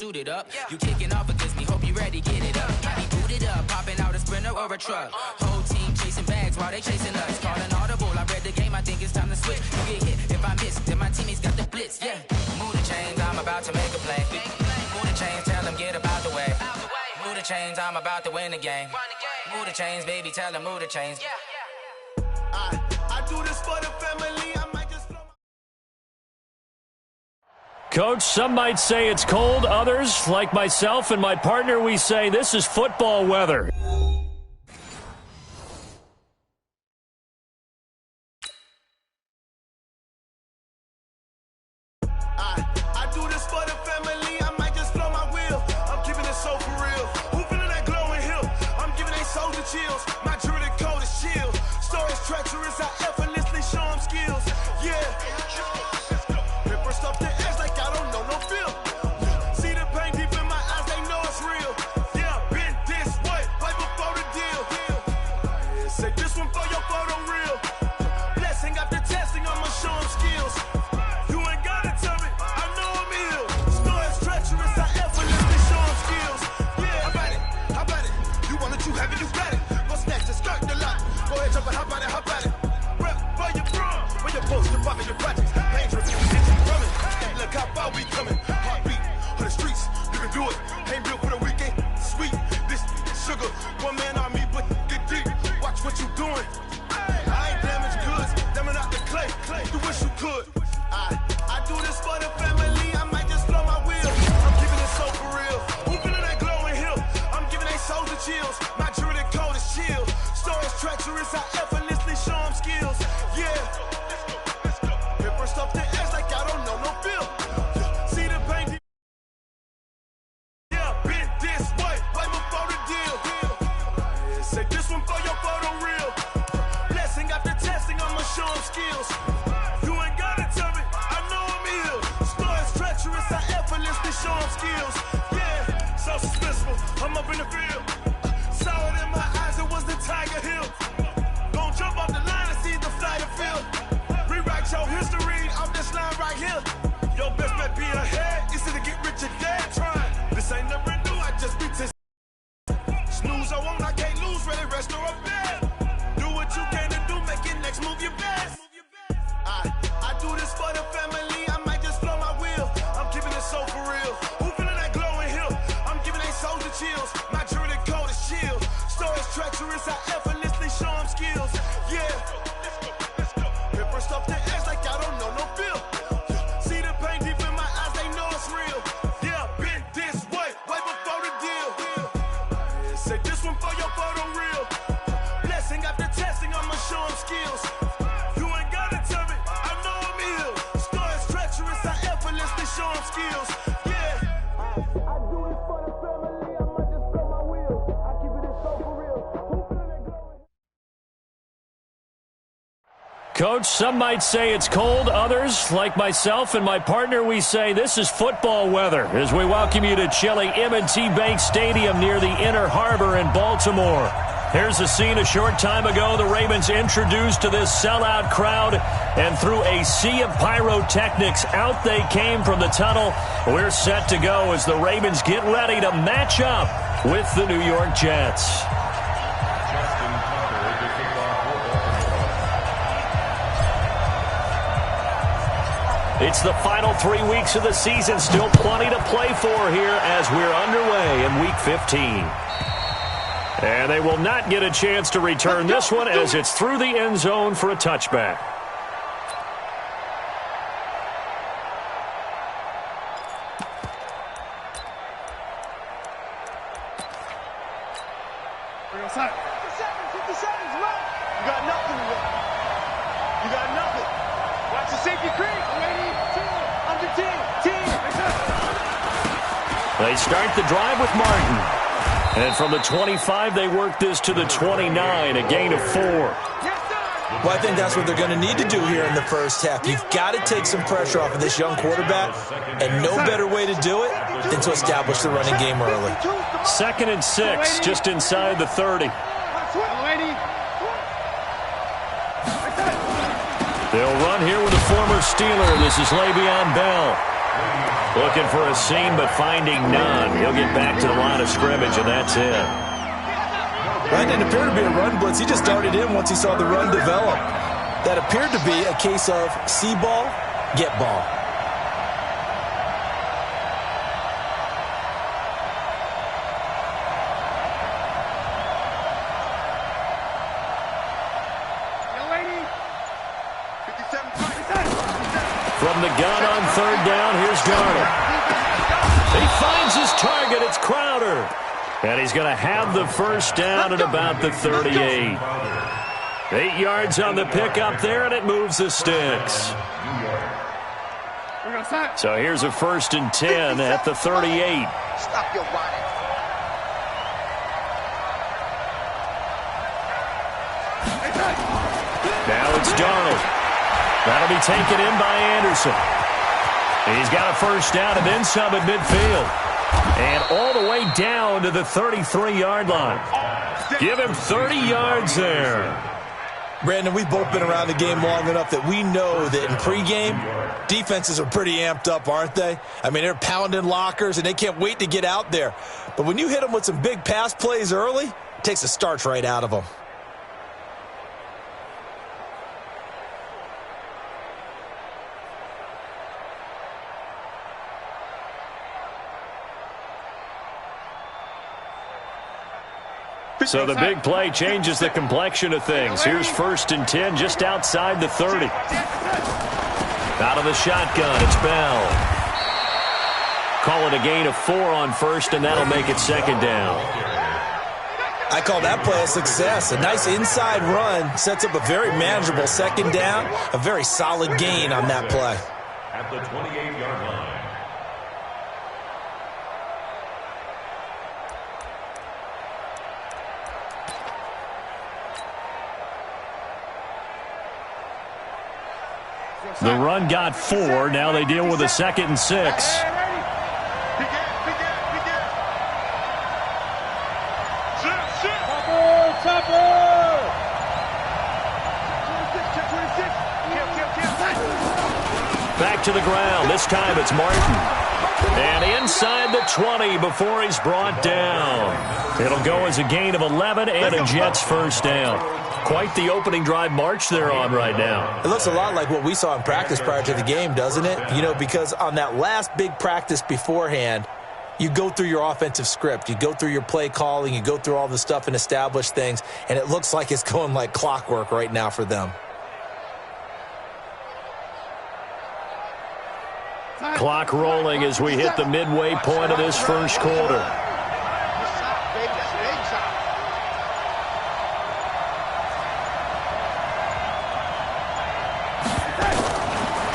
shoot it up. You kicking off against me, hope you ready, get it up. Got me booted up, popping out a Sprinter or a truck. Whole team chasing bags while they chasing us. Call an audible, I read the game, I think it's time to switch. You get hit, if I miss, then my teammates got the blitz, yeah. Move the chains, I'm about to make a play. Move the chains, tell them get about the way. Move the chains, I'm about to win the game. Move the chains, baby, tell them move the chains. I do this for the family, I might just... Coach, some might say it's cold. Others, like myself and my partner, we say this is football weather. I do this for the family, I might just blow my wheel. I'm keeping it so for real. Who feeling that glowing hill? I'm giving they soldier chills. My jewelry code is chill. Stories treacherous, I effortlessly show them skills. Yeah. Paper stuff the edge like I don't know no feel. See the pain deep in my eyes, they know it's real. Yeah, been this way, right before the deal. Say this one for your photo real. Blessing after testing, I'ma show them skills. You ain't gotta tell me, I know I'm ill. Stories treacherous, I effortlessly show them skills. Yeah, how about it? You want it, you have it, you got it. Go snatch the skirt, the lot. Go ahead, jump it, how about it? Rep for your bro, for your post, your pop, your projects. Dangerous, engine running. Look how far we coming. Heartbeat for the streets, you can do it. Ain't built for the weekend. Sweet, this sugar. One man army, but get deep. Watch what you doing. I ain't damaged goods, damn it out the clay. You wish you could. I do this for the family, I might just blow my wheel. I'm keeping it so for real. Who feeling that glowing hill? I'm giving they soldier chills. My jewelry code is chill. Stories treacherous, I effortlessly show them skills. Yeah. Paper stuff the edge like I don't know no feel. See the pain. Yeah, been this way, right before the deal. Say this one for your photo real. Blessing after testing, I'ma show them skills. You ain't gotta tell me, I know I'm ill. Stories treacherous, I effortlessly show them skills. Yeah, so suspenseful, I'm up in the field. Saw it in my eyes, it was the Tiger Hill. Gon' jump off the line and see the flight of field. Rewrite your history off this line right here. Your best bet be ahead, easy to get rich or dead trying. This ain't never new, I just be to snooze I won't, I can't lose, ready, rest or a bed. Do what you can to do, make it next move your best. I do this for the family, I might just blow my wheel. I'm keeping it so for real. Who feeling that glowing hill? I'm giving they soldier chills. My jewelry code is chill. Stories treacherous, I effortlessly show them skills. Yeah. Paper stuff the edge like I don't know no feel. See the pain deep in my eyes, they know it's real. Yeah, been this way, way before the deal. Say this one for your photo real. Blessing after testing, I'ma show them skills. You ain't gotta tell me, I know I'm ill. Stories treacherous, I effortlessly show them skills. Yeah. I do this for the family, I might just blow my wheel. I keep it so for real. Who feeling that glowing? Coach, some might say it's cold. Others, like myself and my partner, we say this is football weather as we welcome you to chilly M&T Bank Stadium near the Inner Harbor in Baltimore. Here's a scene a short time ago. The Ravens introduced to this sellout crowd, and through a sea of pyrotechnics, out they came from the tunnel. We're set to go as the Ravens get ready to match up with the New York Jets. It's the final 3 weeks of the season. Still plenty to play for here as we're underway in Week 15. And they will not get a chance to return this one as it's through the end zone for a touchback. Bring us out. 50 seconds left. You got nothing to win. You got nothing. Watch the safety creep. Ready, team, under team. They start the drive with Martin. And from the 25, they work this to the 29, a gain of 4. Well, I think that's what they're going to need to do here in the first half. You've got to take some pressure off of this young quarterback, and no better way to do it than to establish the running game early. 2nd and 6, just inside the 30. They'll run here with a former Steeler. This is Le'Veon Bell. Looking for a seam, but finding none. He'll get back to the line of scrimmage, and that's it. That didn't appear to be a run blitz. He just darted in once he saw the run develop. That appeared to be a case of see ball, get ball. From the gun on third down, here's Darnold. He finds his target. It's Crowder. And he's going to have the first down at about the 38. 8 yards on the pickup there, and it moves the sticks. So here's a 1st and 10 at the 38. Stop your whining. Now it's Darnold. That'll be taken in by Anderson. He's got a first down and then some at midfield. And all the way down to the 33-yard line. Give him 30 yards there. Brandon, we've both been around the game long enough that we know that in pregame, defenses are pretty amped up, aren't they? I mean, they're pounding lockers, and they can't wait to get out there. But when you hit them with some big pass plays early, it takes the starch right out of them. So the big play changes the complexion of things. Here's 1st and 10 just outside the 30. Out of the shotgun, it's Bell. Call it a gain of 4 on 1st, and that'll make it 2nd down. I call that play a success. A nice inside run sets up a very manageable 2nd down, a very solid gain on that play. At the 28-yard line. The run got 4. Now they deal with a 2nd and 6. Back to the ground. This time it's Martin. And inside the 20 before he's brought down. It'll go as a gain of 11 and a Jets first down. Quite the opening drive march they're on right now. It looks a lot like what we saw in practice prior to the game, doesn't it? You know, because on that last big practice beforehand, you go through your offensive script. You go through your play calling. You go through all the stuff and establish things. And it looks like it's going like clockwork right now for them. Clock rolling as we hit the midway point of this first quarter.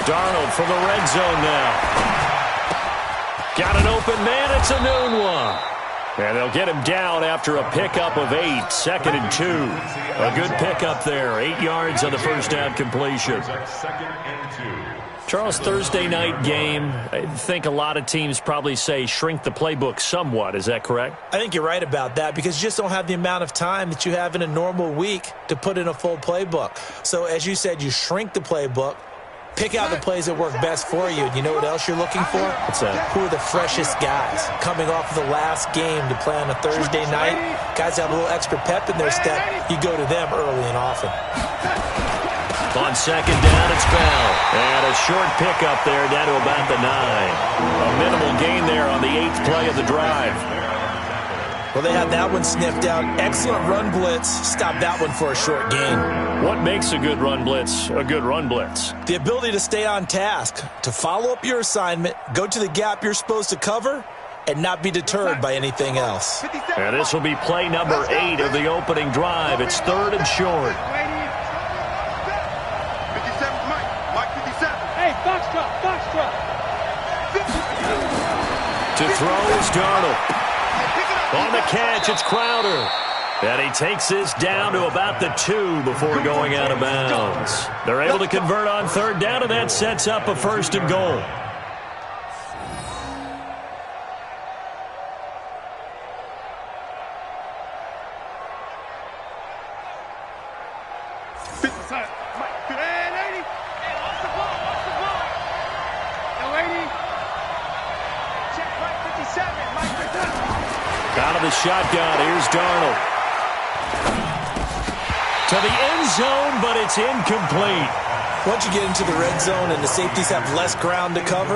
Darnold from the red zone now. Got an open man. It's a noon one. And they'll get him down after a pickup of 8. 2nd and 2. A good pickup there. 8 yards on the first down completion. 2nd and 2. Charles, Thursday night game, I think a lot of teams probably say shrink the playbook somewhat. Is that correct? I think you're right about that because you just don't have the amount of time that you have in a normal week to put in a full playbook. So as you said, you shrink the playbook, pick out the plays that work best for you. And you know what else you're looking for? What's that? Who are the freshest guys coming off of the last game to play on a Thursday night? Guys have a little extra pep in their step. You go to them early and often. On 2nd down, it's Bell. And a short pickup there down to about the 9. A minimal gain there on the 8th play of the drive. Well, they had that one sniffed out. Excellent run blitz. Stop that one for a short gain. What makes a good run blitz a good run blitz? The ability to stay on task, to follow up your assignment, go to the gap you're supposed to cover, and not be deterred by anything else. And this will be play number 8 of the opening drive. It's 3rd and short. To throw is Darnold. On the catch, it's Crowder. And he takes this down to about the 2 before going out of bounds. They're able to convert on 3rd down, and that sets up a 1st and goal. Out of the shotgun, here's Darnold. To the end zone, but it's incomplete. Once you get into the red zone and the safeties have less ground to cover,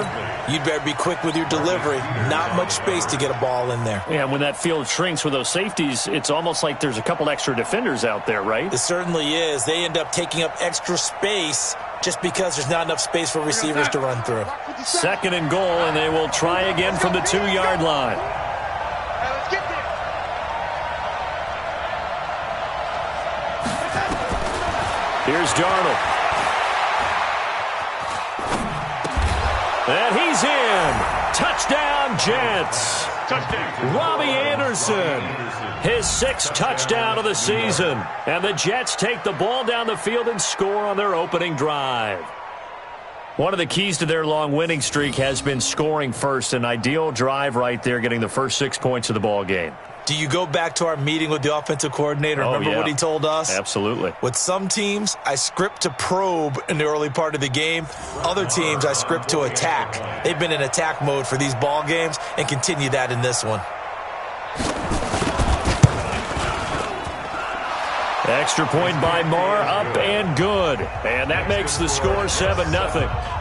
you'd better be quick with your delivery. Not much space to get a ball in there. Yeah, when that field shrinks with those safeties, it's almost like there's a couple extra defenders out there, right? It certainly is. They end up taking up extra space just because there's not enough space for receivers to run through. 2nd and goal, and they will try again from the 2-yard line. Here's Darnold. And he's in. Touchdown, Jets. Touchdown. Robbie Anderson. His 6th touchdown of the season. And the Jets take the ball down the field and score on their opening drive. One of the keys to their long winning streak has been scoring first. An ideal drive right there, getting the first 6 points of the ball game. Do you go back to our meeting with the offensive coordinator? Remember what he told us? Absolutely. With some teams, I script to probe in the early part of the game. Other teams, I script to attack. They've been in attack mode for these ball games and continue that in this one. Extra point by Marr, up and good. And that makes the score 7-0.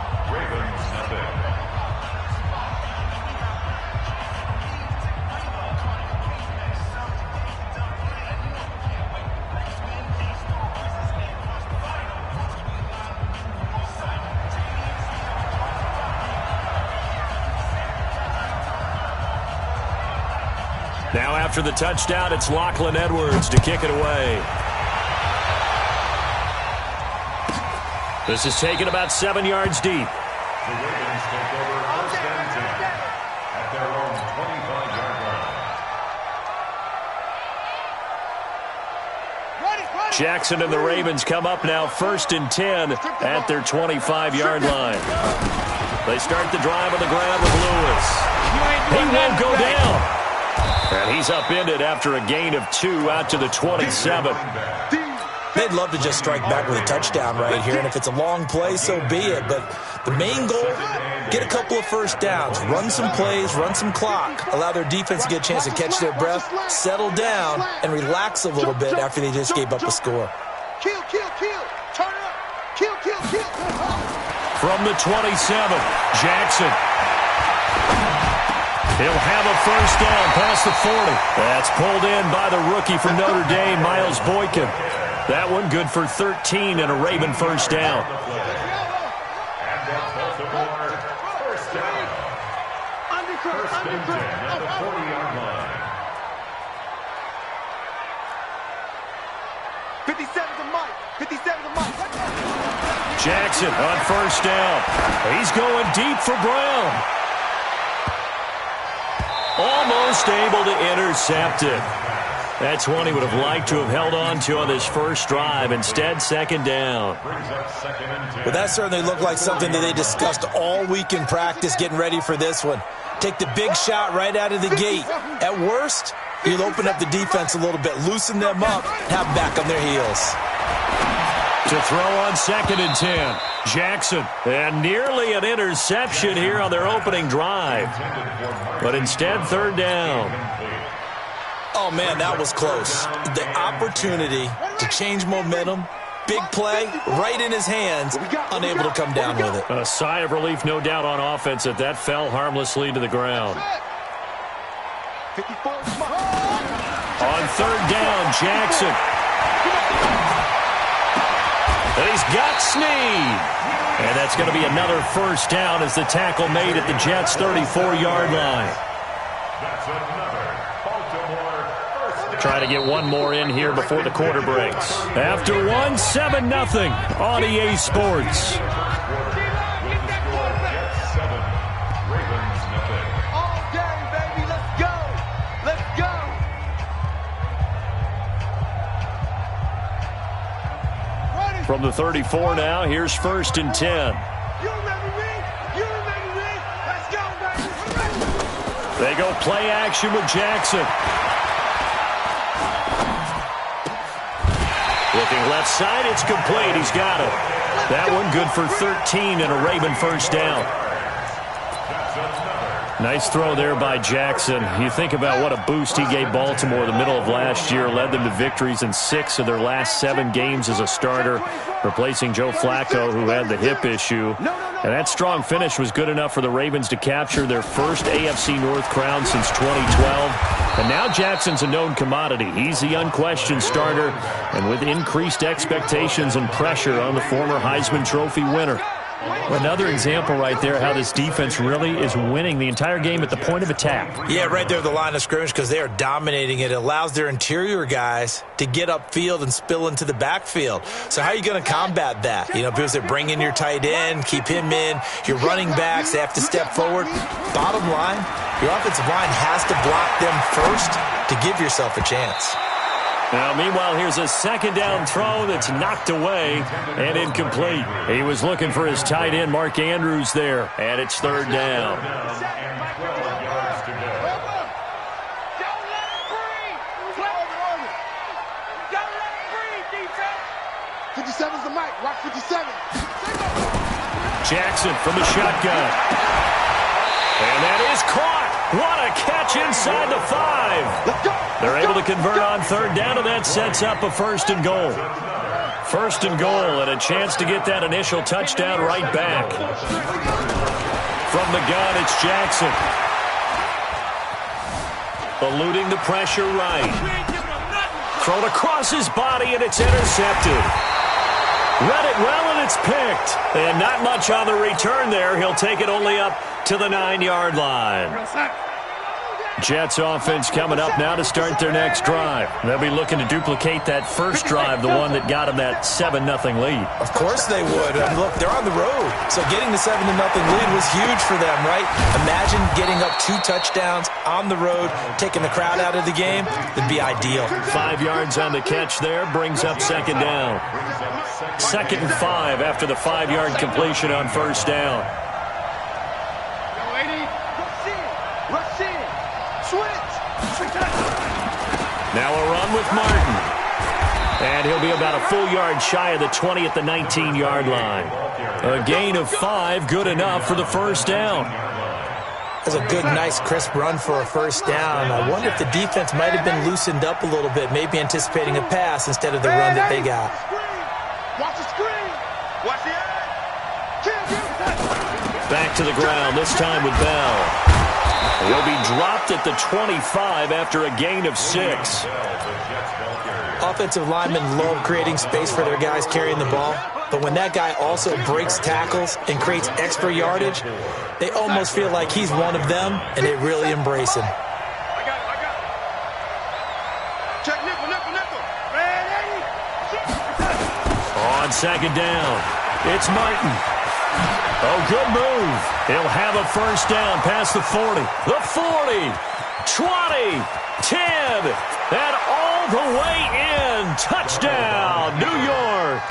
Now after the touchdown, it's Lachlan Edwards to kick it away. This is taken about 7 yards deep. The Ravens take over 1st and 10 at their own 25-yard line. Jackson and the Ravens come up now 1st and 10 at their 25-yard line. They start the drive on the ground with Lewis. He won't go down. And he's upended after a gain of 2 out to the 27. They'd love to just strike back with a touchdown right here, and if it's a long play, so be it. But the main goal, get a couple of first downs, run some plays, run some clock, allow their defense to get a chance to catch their breath, settle down, and relax a little bit after they just gave up a score. Kill, kill, kill. Turn it up. Kill, kill, kill. From the 27, Jackson. He'll have a first down past the 40. That's pulled in by the rookie from Notre Dame, Miles Boykin. That one good for 13 and a Raven first down. And that's Baltimore first down. 1st and 10 at the 40-yard line. 57 to Mike. 57 to Mike. Jackson on first down. He's going deep for Brown. Almost able to intercept it. That's one he would have liked to have held on to on this first drive. Instead, 2nd down. Well, that certainly looked like something that they discussed all week in practice getting ready for this one. Take the big shot right out of the gate. At worst, you'll open up the defense a little bit, loosen them up, have them back on their heels. To throw on 2nd and 10. Jackson. And nearly an interception here on their opening drive. But instead, 3rd down. Oh, man, that was close. The opportunity to change momentum, big play, right in his hands, unable to come down with it. A sigh of relief, no doubt, on offense that that fell harmlessly to the ground. On 3rd down, Jackson. And he's got Snead. And that's going to be another first down as the tackle made at the Jets' 34-yard line. That's another Baltimore first down. Trying to get one more in here before the quarter breaks. After 7-0 on EA Sports. All day, baby. Let's go. Let's go. From the 34 now, here's 1st and 10. You remember me? You remember me? Let's go, baby. They go play action with Jackson. Looking left side, it's complete. He's got it. That one good for 13 and a Raven first down. That's another Nice throw there by Jackson. You think about what a boost he gave Baltimore the middle of last year, led them to victories in 6 of their last 7 games as a starter, replacing Joe Flacco, who had the hip issue. And that strong finish was good enough for the Ravens to capture their first AFC North crown since 2012. And now Jackson's a known commodity. He's the unquestioned starter, and with increased expectations and pressure on the former Heisman Trophy winner. Another example right there how this defense really is winning the entire game at the point of attack. Yeah, right there at the line of scrimmage because they are dominating it. It allows their interior guys to get upfield and spill into the backfield. So how are you going to combat that? You know, because they bring in your tight end, keep him in. Your running backs, they have to step forward. Bottom line, your offensive line has to block them first to give yourself a chance. Now, meanwhile, here's a second down throw that's knocked away and incomplete. He was looking for his tight end, Mark Andrews, there, and it's third down. 57's the mic. Rock 57. Jackson from the shotgun. And that is caught. What a catch inside the 5. They're able to convert on third down, and that sets up a first and goal. First and goal, and a chance to get that initial touchdown right back. From the gun, it's Jackson. Eluding the pressure right. Thrown across his body, and it's intercepted. Read it well, and it's picked. And not much on the return there. He'll take it only up to the 9-yard line. Jets offense coming up now to start their next drive. They'll be looking to duplicate that first drive, the one that got them that 7-0 lead. Of course they would. Look, they're on the road, so getting the 7-0 lead was huge for them, right? Imagine getting up 2 touchdowns on the road, taking the crowd out of the game. That'd be ideal. 5 yards on the catch there, brings up second down. 2nd and 5 after the 5-yard completion on first down. Now a run with Martin. And he'll be about a full yard shy of the 20 at the 19-yard line. A gain of 5, good enough for the first down. That's a good, nice, crisp run for a first down. I wonder if the defense might have been loosened up a little bit, maybe anticipating a pass instead of the run that they got. Watch the screen. Watch the Back to the ground, this time with Bell. He'll be dropped at the 25 after a gain of 6. Offensive linemen love creating space for their guys carrying the ball, but when that guy also breaks tackles and creates extra yardage, they almost feel like he's one of them, and they really embrace him. Check nickel. On second down, it's Martin. Oh, good move. He'll have a first down past the 40. The 40, 20, 10, and all the way in. Touchdown, New York.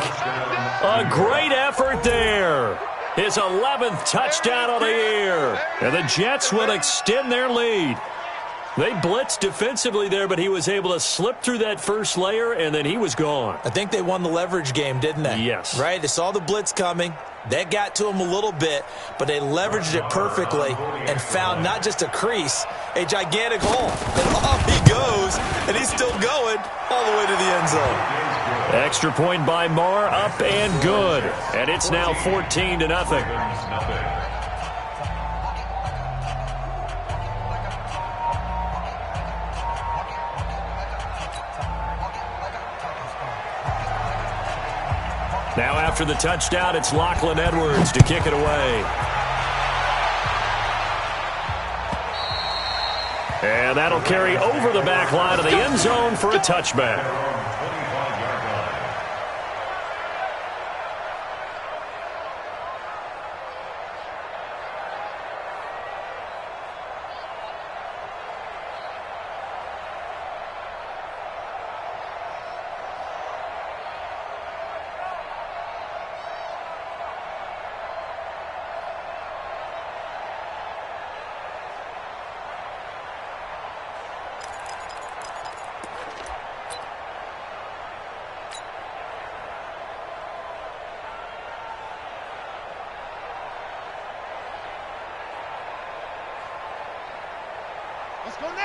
A great effort there. His 11th touchdown of the year. And the Jets will extend their lead. They blitzed defensively there, but he was able to slip through that first layer, and then he was gone. I think they won the leverage game, didn't they? Yes. Right? They saw the blitz coming. That got to him a little bit, but they leveraged it perfectly and found not just a crease, a gigantic hole. And off he goes, and he's still going all the way to the end zone. Extra point by Marr, up and good. And it's now 14-0. Now after the touchdown, it's Lachlan Edwards to kick it away. And that'll carry over the back line of the end zone for a touchback.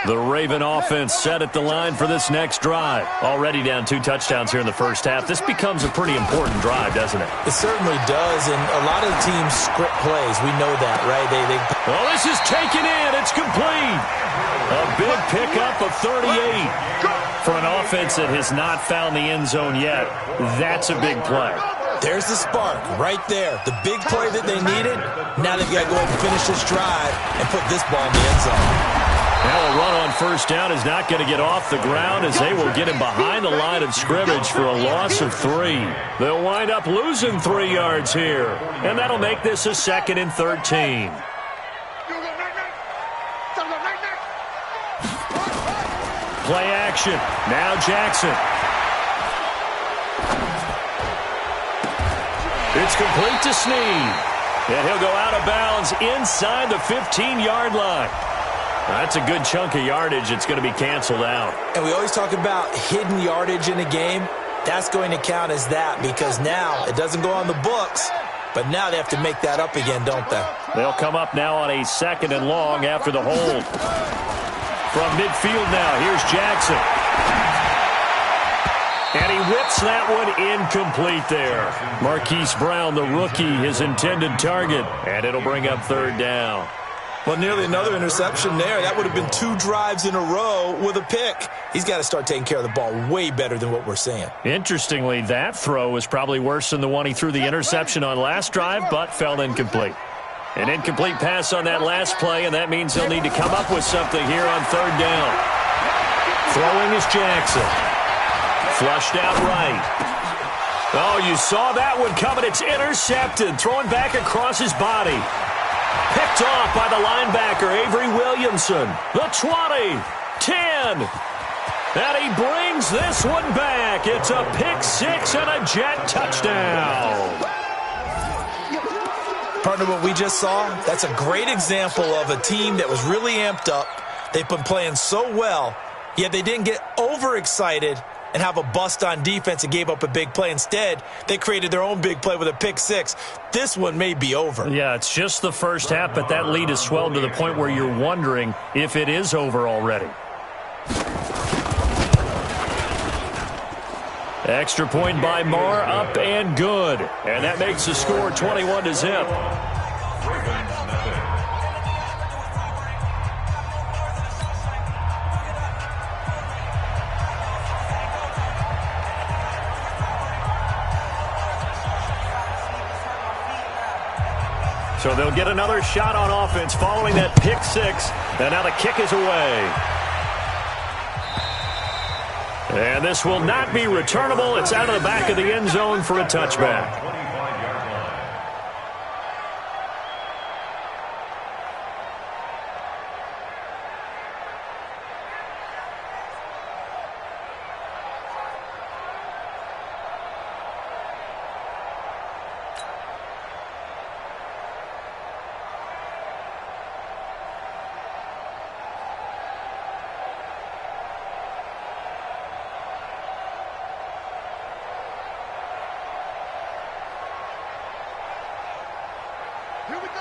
The Raven offense set at the line for this next drive. Already down 2 touchdowns here in the first half. This becomes a pretty important drive, doesn't it? It certainly does, and a lot of the teams script plays. We know that, right? Well, this is taken in. It's complete. A big pickup of 38. For an offense that has not found the end zone yet, that's a big play. There's the spark right there. The big play that they needed. Now they've got to go ahead and finish this drive and put this ball in the end zone. Now a run on first down is not going to get off the ground as they will get him behind the line of scrimmage for a loss of 3. They'll wind up losing 3 yards here, and that'll make this a 2nd and 13. Play action. Now Jackson. It's complete to Snead. And he'll go out of bounds inside the 15-yard line. That's a good chunk of yardage. It's going to be canceled out. And we always talk about hidden yardage in a game. That's going to count as that because now it doesn't go on the books, but now they have to make that up again, don't they? They'll come up now on a 2nd and long after the hold. From midfield now, here's Jackson. And he whips that one incomplete there. Marquise Brown, the rookie, his intended target. And it'll bring up 3rd down. Well, nearly another interception there. That would have been 2 drives in a row with a pick. He's got to start taking care of the ball way better than what we're seeing. Interestingly, that throw was probably worse than the one he threw the interception on last drive, but fell incomplete. An incomplete pass on that last play, and that means they'll need to come up with something here on 3rd down. Throwing is Jackson. Flushed out right. Oh, you saw that one coming. It's intercepted. Throwing back across his body. Picked off by the linebacker, Avery Williamson. The 20, 10. And he brings this one back. It's a pick 6 and a Jet touchdown. Partner, what we just saw, that's a great example of a team that was really amped up. They've been playing so well, yet they didn't get overexcited and have a bust on defense and gave up a big play. Instead, they created their own big play with a pick 6. This one may be over. Yeah, it's just the first half, but that lead has swelled to the point where you're wondering if it is over already. Extra point by Marr, up and good. And that makes the score 21-0. So they'll get another shot on offense following that pick 6. And now the kick is away. And this will not be returnable. It's out of the back of the end zone for a touchback.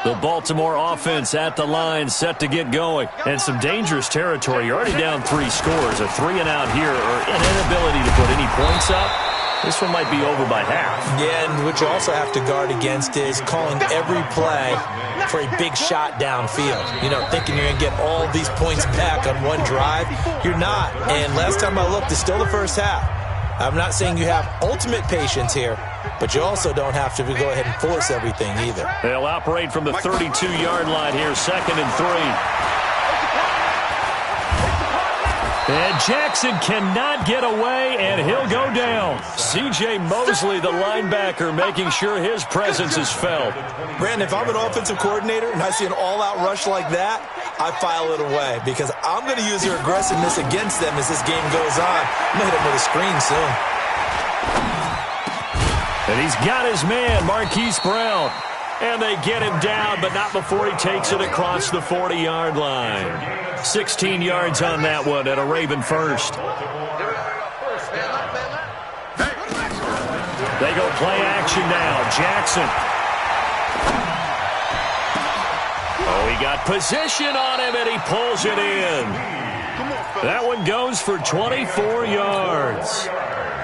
The Baltimore offense at the line, set to get going. And some dangerous territory. You're already down 3 scores. A 3 and out here, or an inability to put any points up. This one might be over by half. Yeah, and what you also have to guard against is calling every play for a big shot downfield. You know, thinking you're going to get all these points back on one drive. You're not. And last time I looked, it's still the first half. I'm not saying you have ultimate patience here, but you also don't have to go ahead and force everything either. They'll operate from the 32-yard line here, 2nd and 3. And Jackson cannot get away, and he'll go down. C.J. Mosley, the linebacker, making sure his presence is felt. Brandon, if I'm an offensive coordinator and I see an all-out rush like that, I file it away because I'm going to use their aggressiveness against them as this game goes on. I'm going to hit them with a screen soon. And he's got his man, Marquise Brown. And they get him down, but not before he takes it across the 40-yard line. 16 yards on that one at a Raven first. They go play action now. Jackson. Oh, he got position on him, and he pulls it in. That one goes for 24 yards.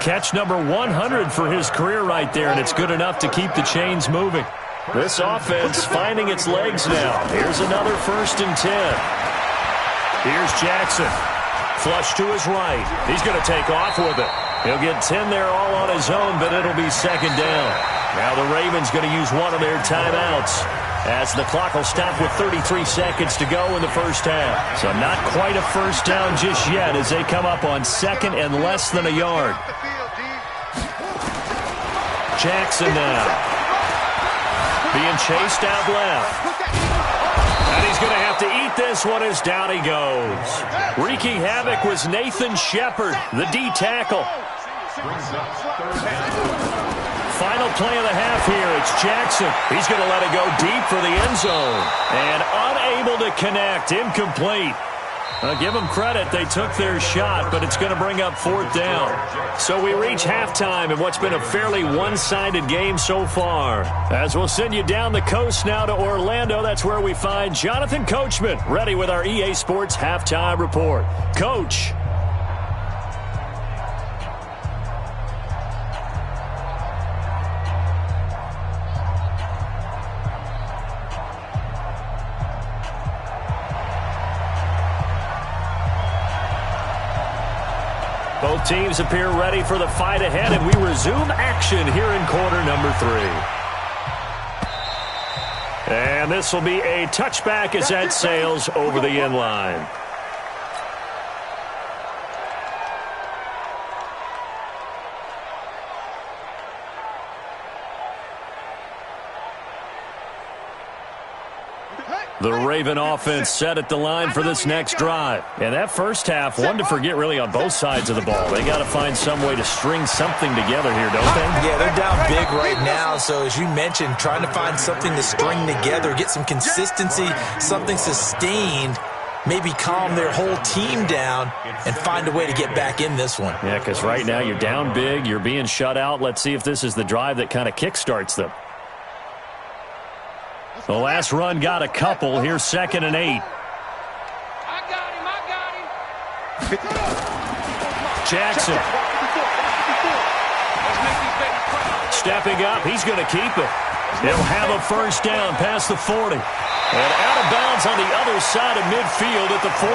Catch number 100 for his career right there, and it's good enough to keep the chains moving. This offense finding its legs now. Here's another 1st and 10. Here's Jackson. Flush to his right. He's going to take off with it. He'll get 10 there all on his own, but it'll be 2nd down. Now the Ravens going to use one of their timeouts, as the clock will stop with 33 seconds to go in the first half. So not quite a 1st down just yet as they come up on 2nd and less than a yard. Jackson now. Being chased out left. And he's going to have to eat this one as down he goes. Wreaking havoc was Nathan Shepard, the D tackle. Final play of the half here. It's Jackson. He's going to let it go deep for the end zone. And unable to connect. Incomplete. Give them credit. They took their shot, but it's going to bring up 4th down. So we reach halftime in what's been a fairly one-sided game so far. As we'll send you down the coast now to Orlando, that's where we find Jonathan Coachman, ready with our EA Sports Halftime Report. Coach. Both teams appear ready for the fight ahead, and we resume action here in quarter number 3. And this will be a touchback as that sails over the end line. The Raven offense set at the line for this next drive. And that first half, one to forget really on both sides of the ball. They got to find some way to string something together here, don't they? Yeah, they're down big right now. So as you mentioned, trying to find something to string together, get some consistency, something sustained, maybe calm their whole team down and find a way to get back in this one. Yeah, because right now you're down big, you're being shut out. Let's see if this is the drive that kind of kickstarts them. The last run got a couple. Here's 2nd and 8. I got him. Jackson. Stepping up. He's going to keep it. He'll have a 1st down past the 40. And out of bounds on the other side of midfield at the 45.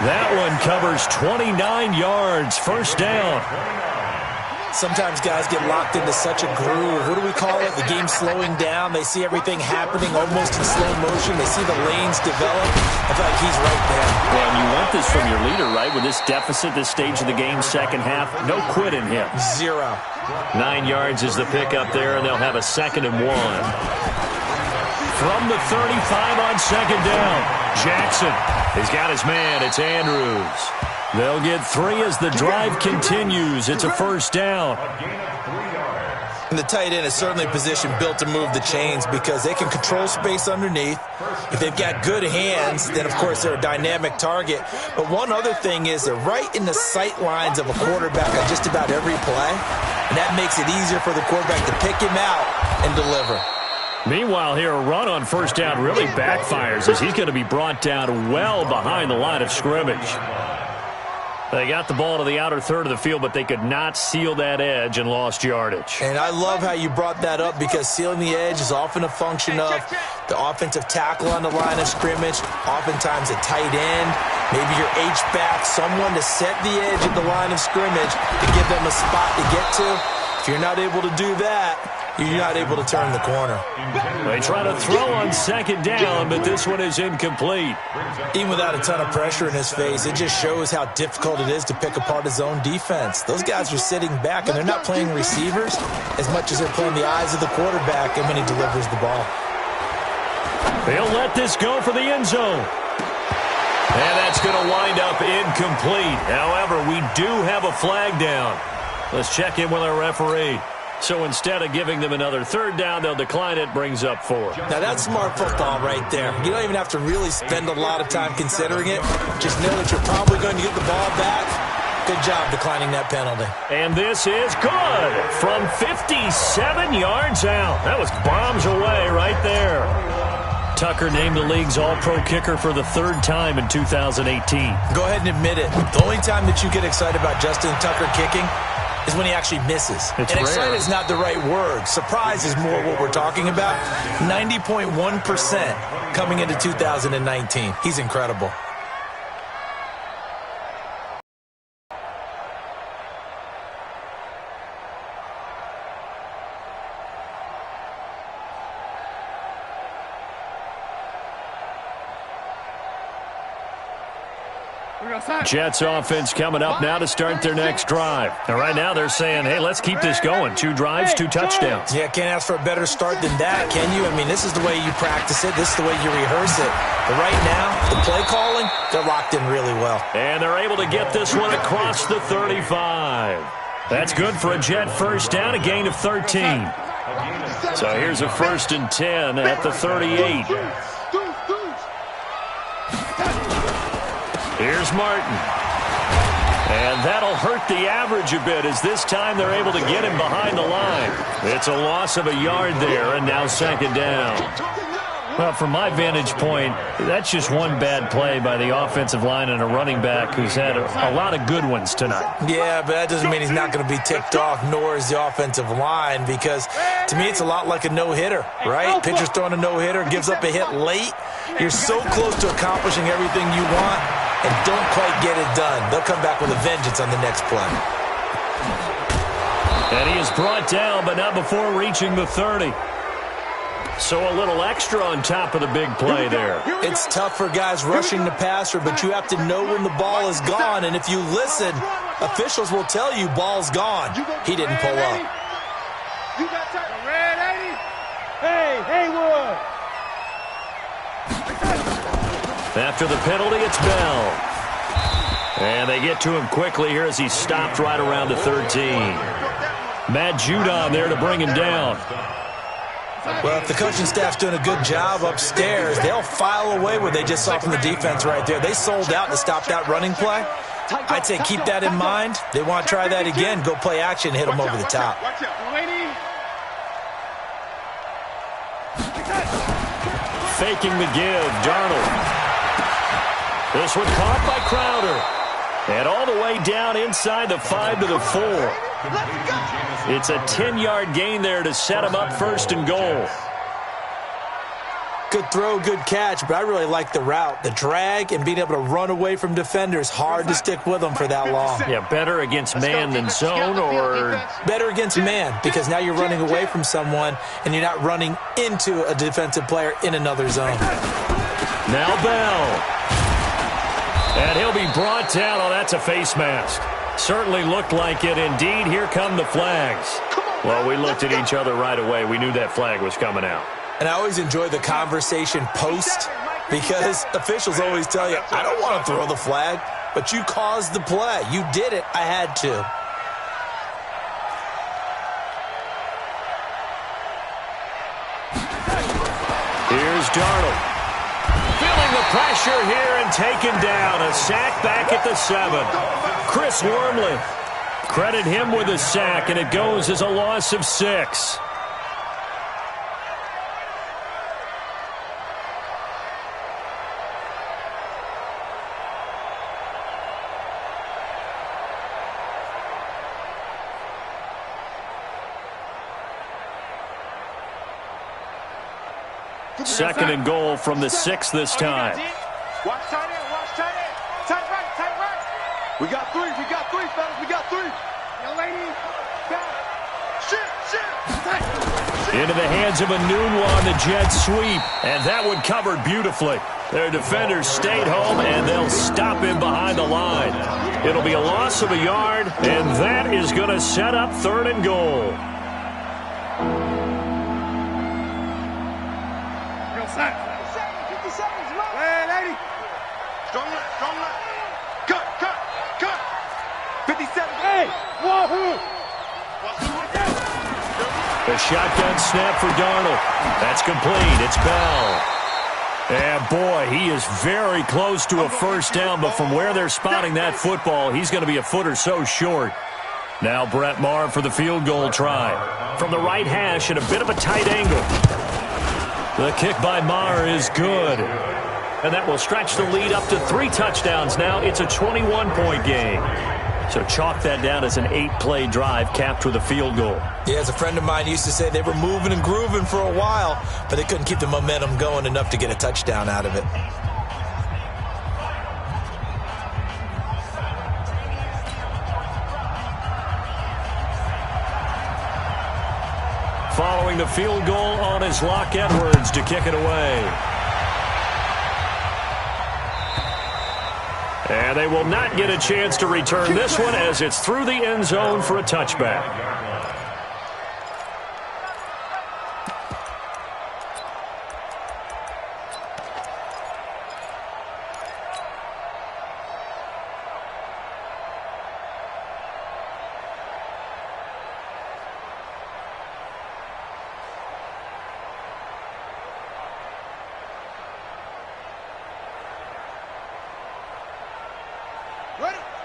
That one covers 29 yards. 1st down. Sometimes guys get locked into such a groove. What do we call it? The game slowing down. They see everything happening almost in slow motion. They see the lanes develop. I feel like he's right there. Well, and you want this from your leader, right? With this deficit, this stage of the game, 2nd half, no quit in him. 0. 9 yards is the pickup there, and they'll have a 2nd and 1. From the 35 on 2nd down, Jackson. He's got his man. It's Andrews. They'll get 3 as the drive continues. It's a 1st down. And the tight end is certainly a position built to move the chains because they can control space underneath. If they've got good hands, then, of course, they're a dynamic target. But one other thing is they're right in the sight lines of a quarterback on just about every play. And that makes it easier for the quarterback to pick him out and deliver. Meanwhile, here, a run on 1st down really backfires as he's going to be brought down well behind the line of scrimmage. They got the ball to the outer third of the field, but they could not seal that edge and lost yardage. And I love how you brought that up because sealing the edge is often a function of the offensive tackle on the line of scrimmage, oftentimes a tight end, maybe your H-back, someone to set the edge at the line of scrimmage to give them a spot to get to. If you're not able to do that, you're not able to turn the corner. They try to throw on 2nd down, but this one is incomplete. Even without a ton of pressure in his face, it just shows how difficult it is to pick apart his own defense. Those guys are sitting back, and they're not playing receivers as much as they're playing the eyes of the quarterback and when he delivers the ball. They'll let this go for the end zone. And that's going to wind up incomplete. However, we do have a flag down. Let's check in with our referee. So instead of giving them another 3rd down, they'll decline it, brings up 4. Now, that's smart football right there. You don't even have to really spend a lot of time considering it. Just know that you're probably going to get the ball back. Good job declining that penalty. And this is good from 57 yards out. That was bombs away right there. Tucker named the league's all-pro kicker for the 3rd time in 2018. Go ahead and admit it. The only time that you get excited about Justin Tucker kicking is when he actually misses. It's and rare. excited is not the right word. Surprise is more what we're talking about. 90.1% coming into 2019. He's incredible. Jets offense coming up now to start their next drive. And right now they're saying, hey, let's keep this going. 2 drives, 2 touchdowns. Yeah, can't ask for a better start than that, can you? I mean, this is the way you practice it. This is the way you rehearse it. But right now, the play calling, they're locked in really well. And they're able to get this one across the 35. That's good for a Jet first down, a gain of 13. So here's a 1st and 10 at the 38. Here's Martin. And that'll hurt the average a bit as this time they're able to get him behind the line. It's a loss of a yard there, and now 2nd down. Well, from my vantage point, that's just one bad play by the offensive line and a running back who's had a lot of good ones tonight. Yeah, but that doesn't mean he's not going to be ticked off, nor is the offensive line, because to me it's a lot like a no-hitter, right? Pitcher's throwing a no-hitter, gives up a hit late. You're so close to accomplishing everything you want and don't quite get it done. They'll come back with a vengeance on the next play. And he is brought down, but not before reaching the 30. So a little extra on top of the big play there. It's tough for guys rushing the passer, but you have to know when the ball is gone. And if you listen, officials will tell you ball's gone. He didn't pull up. Hey, Haywood. After the penalty, it's Bell. And they get to him quickly here as he's stopped right around the 13. Matt Judon there to bring him down. Well, if the coaching staff's doing a good job upstairs, they'll file away what they just saw from the defense right there. They sold out to stop that running play. I'd say keep that in mind. They want to try that again. Go play action, hit them over the top. Faking the give, Darnold. This one caught by Crowder. And all the way down inside the 5 to the 4. It's a 10-yard gain there to set him up 1st and goal. Good throw, good catch, but I really like the route. The drag and being able to run away from defenders, hard to stick with them for that long. Yeah, better against man than zone, or? Better against man, because now you're running away from someone and you're not running into a defensive player in another zone. Now Bell. And he'll be brought down. Oh, that's a face mask. Certainly looked like it. Indeed, here come the flags. Well, we looked at each other right away. We knew that flag was coming out. And I always enjoy the conversation post, because officials always tell you, I don't want to throw the flag, but you caused the play. You did it. I had to. Here's Darnold. Feeling the pressure here and taken down. A sack back at the 7. Chris Wormley. Credit him with a sack, and it goes as a loss of 6. Second and goal from the 6 this time. Watch tight end, watch tight end. Tight right. We got 3, fellas, we got 3. Young lady, down. Shit. Into the hands of Enunwa, the jet sweep. And that one covered beautifully. Their defenders stayed home, and they'll stop him behind the line. It'll be a loss of a yard, and that is going to set up 3rd and goal. Strong left. Cut. 57. Hey, wahoo! The shotgun snap for Darnold. That's complete. It's Bell. And, boy, he is very close to a first down, but from where they're spotting that football, he's going to be a foot or so short. Now Brett Maher for the field goal try. From the right hash at a bit of a tight angle. The kick by Maher is good. And that will stretch the lead up to 3 touchdowns now. It's a 21-point game. So chalk that down as an 8-play drive capped with a field goal. Yeah, as a friend of mine used to say, they were moving and grooving for a while, but they couldn't keep the momentum going enough to get a touchdown out of it. Following the field goal on is Locke Edwards to kick it away. And they will not get a chance to return this one as it's through the end zone for a touchback.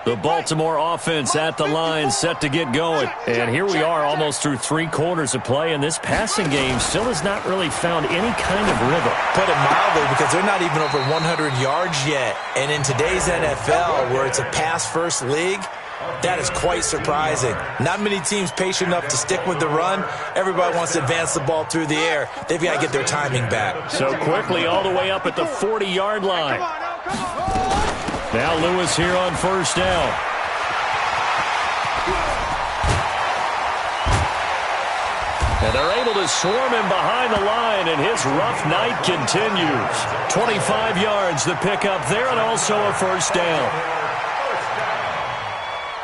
The Baltimore offense at the line, set to get going. And here we are almost through 3 quarters of play, and this passing game still has not really found any kind of rhythm. Put it mildly, because they're not even over 100 yards yet. And in today's NFL, where it's a pass-first league, that is quite surprising. Not many teams patient enough to stick with the run. Everybody wants to advance the ball through the air. They've got to get their timing back. So quickly all the way up at the 40-yard line. Now Lewis here on first down. And they're able to swarm him behind the line, and his rough night continues. 25 yards the pickup there, and also a first down.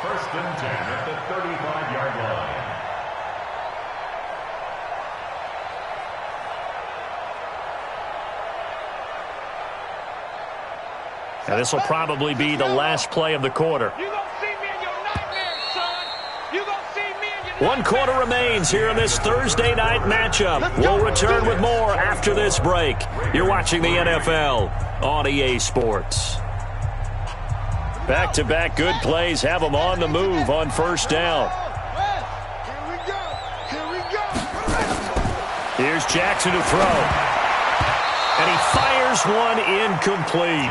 First and 10 at the 35-yard line. And this will probably be the last play of the quarter. You gonna see me in your nightmares, son. You gonna see me in your 1 quarter remains here in this Thursday night matchup. We'll return with more after this break. You're watching the NFL on EA Sports. Back-to-back good plays have them on the move on first down. Here's Jackson to throw. And he fires one incomplete.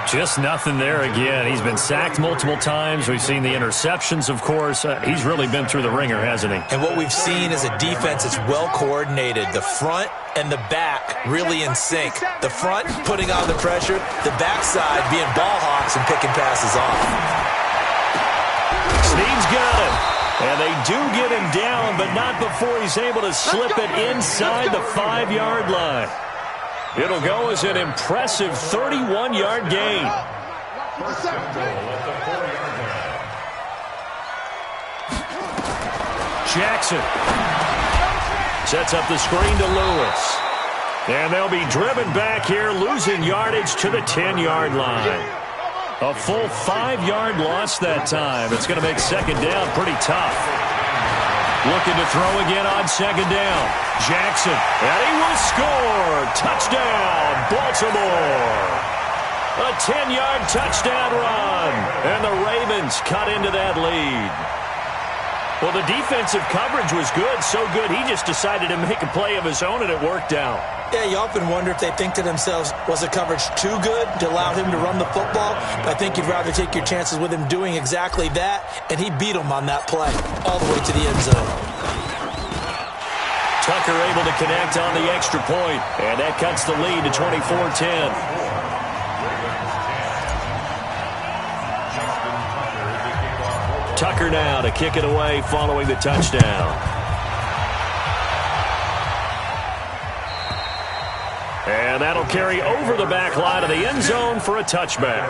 Just nothing there again. He's been sacked multiple times. We've seen the interceptions, of course. He's really been through the ringer, hasn't he? And what we've seen is a defense that's well coordinated. The front and the back really in sync. The front putting on the pressure, the backside being ball hawks and picking passes off. Snead's got him. And they do get him down, but not before he's able to slip it inside the 5-yard line. It'll go as an impressive 31-yard gain. Jackson sets up the screen to Lewis. And they'll be driven back here, losing yardage to the 10-yard line. A full 5-yard loss that time. It's going to make second down pretty tough. Looking to throw again on second down. Jackson, and he will score. Touchdown, Baltimore. A 10-yard touchdown run. And the Ravens cut into that lead. Well, the defensive coverage was good, so good he just decided to make a play of his own, and it worked out. Yeah, you often wonder if they think to themselves, was the coverage too good to allow him to run the football? But I think you'd rather take your chances with him doing exactly that, and he beat him on that play all the way to the end zone. Tucker able to connect on the extra point, and that cuts the lead to 24-10. Tucker now to kick it away following the touchdown. And that'll carry over the back line of the end zone for a touchback.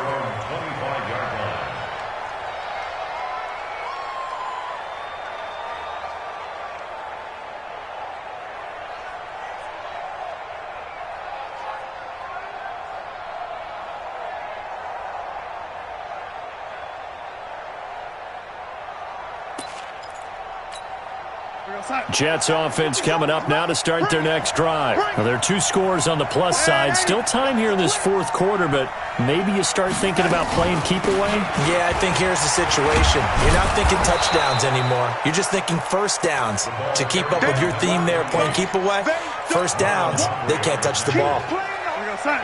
Jets offense coming up now to start their next drive. Now, there are 2 scores on the plus side. Still time here in this 4th quarter, but maybe you start thinking about playing keep away? Yeah, I think here's the situation. You're not thinking touchdowns anymore. You're just thinking first downs. To keep up with your theme there, playing keep away, first downs, they can't touch the ball.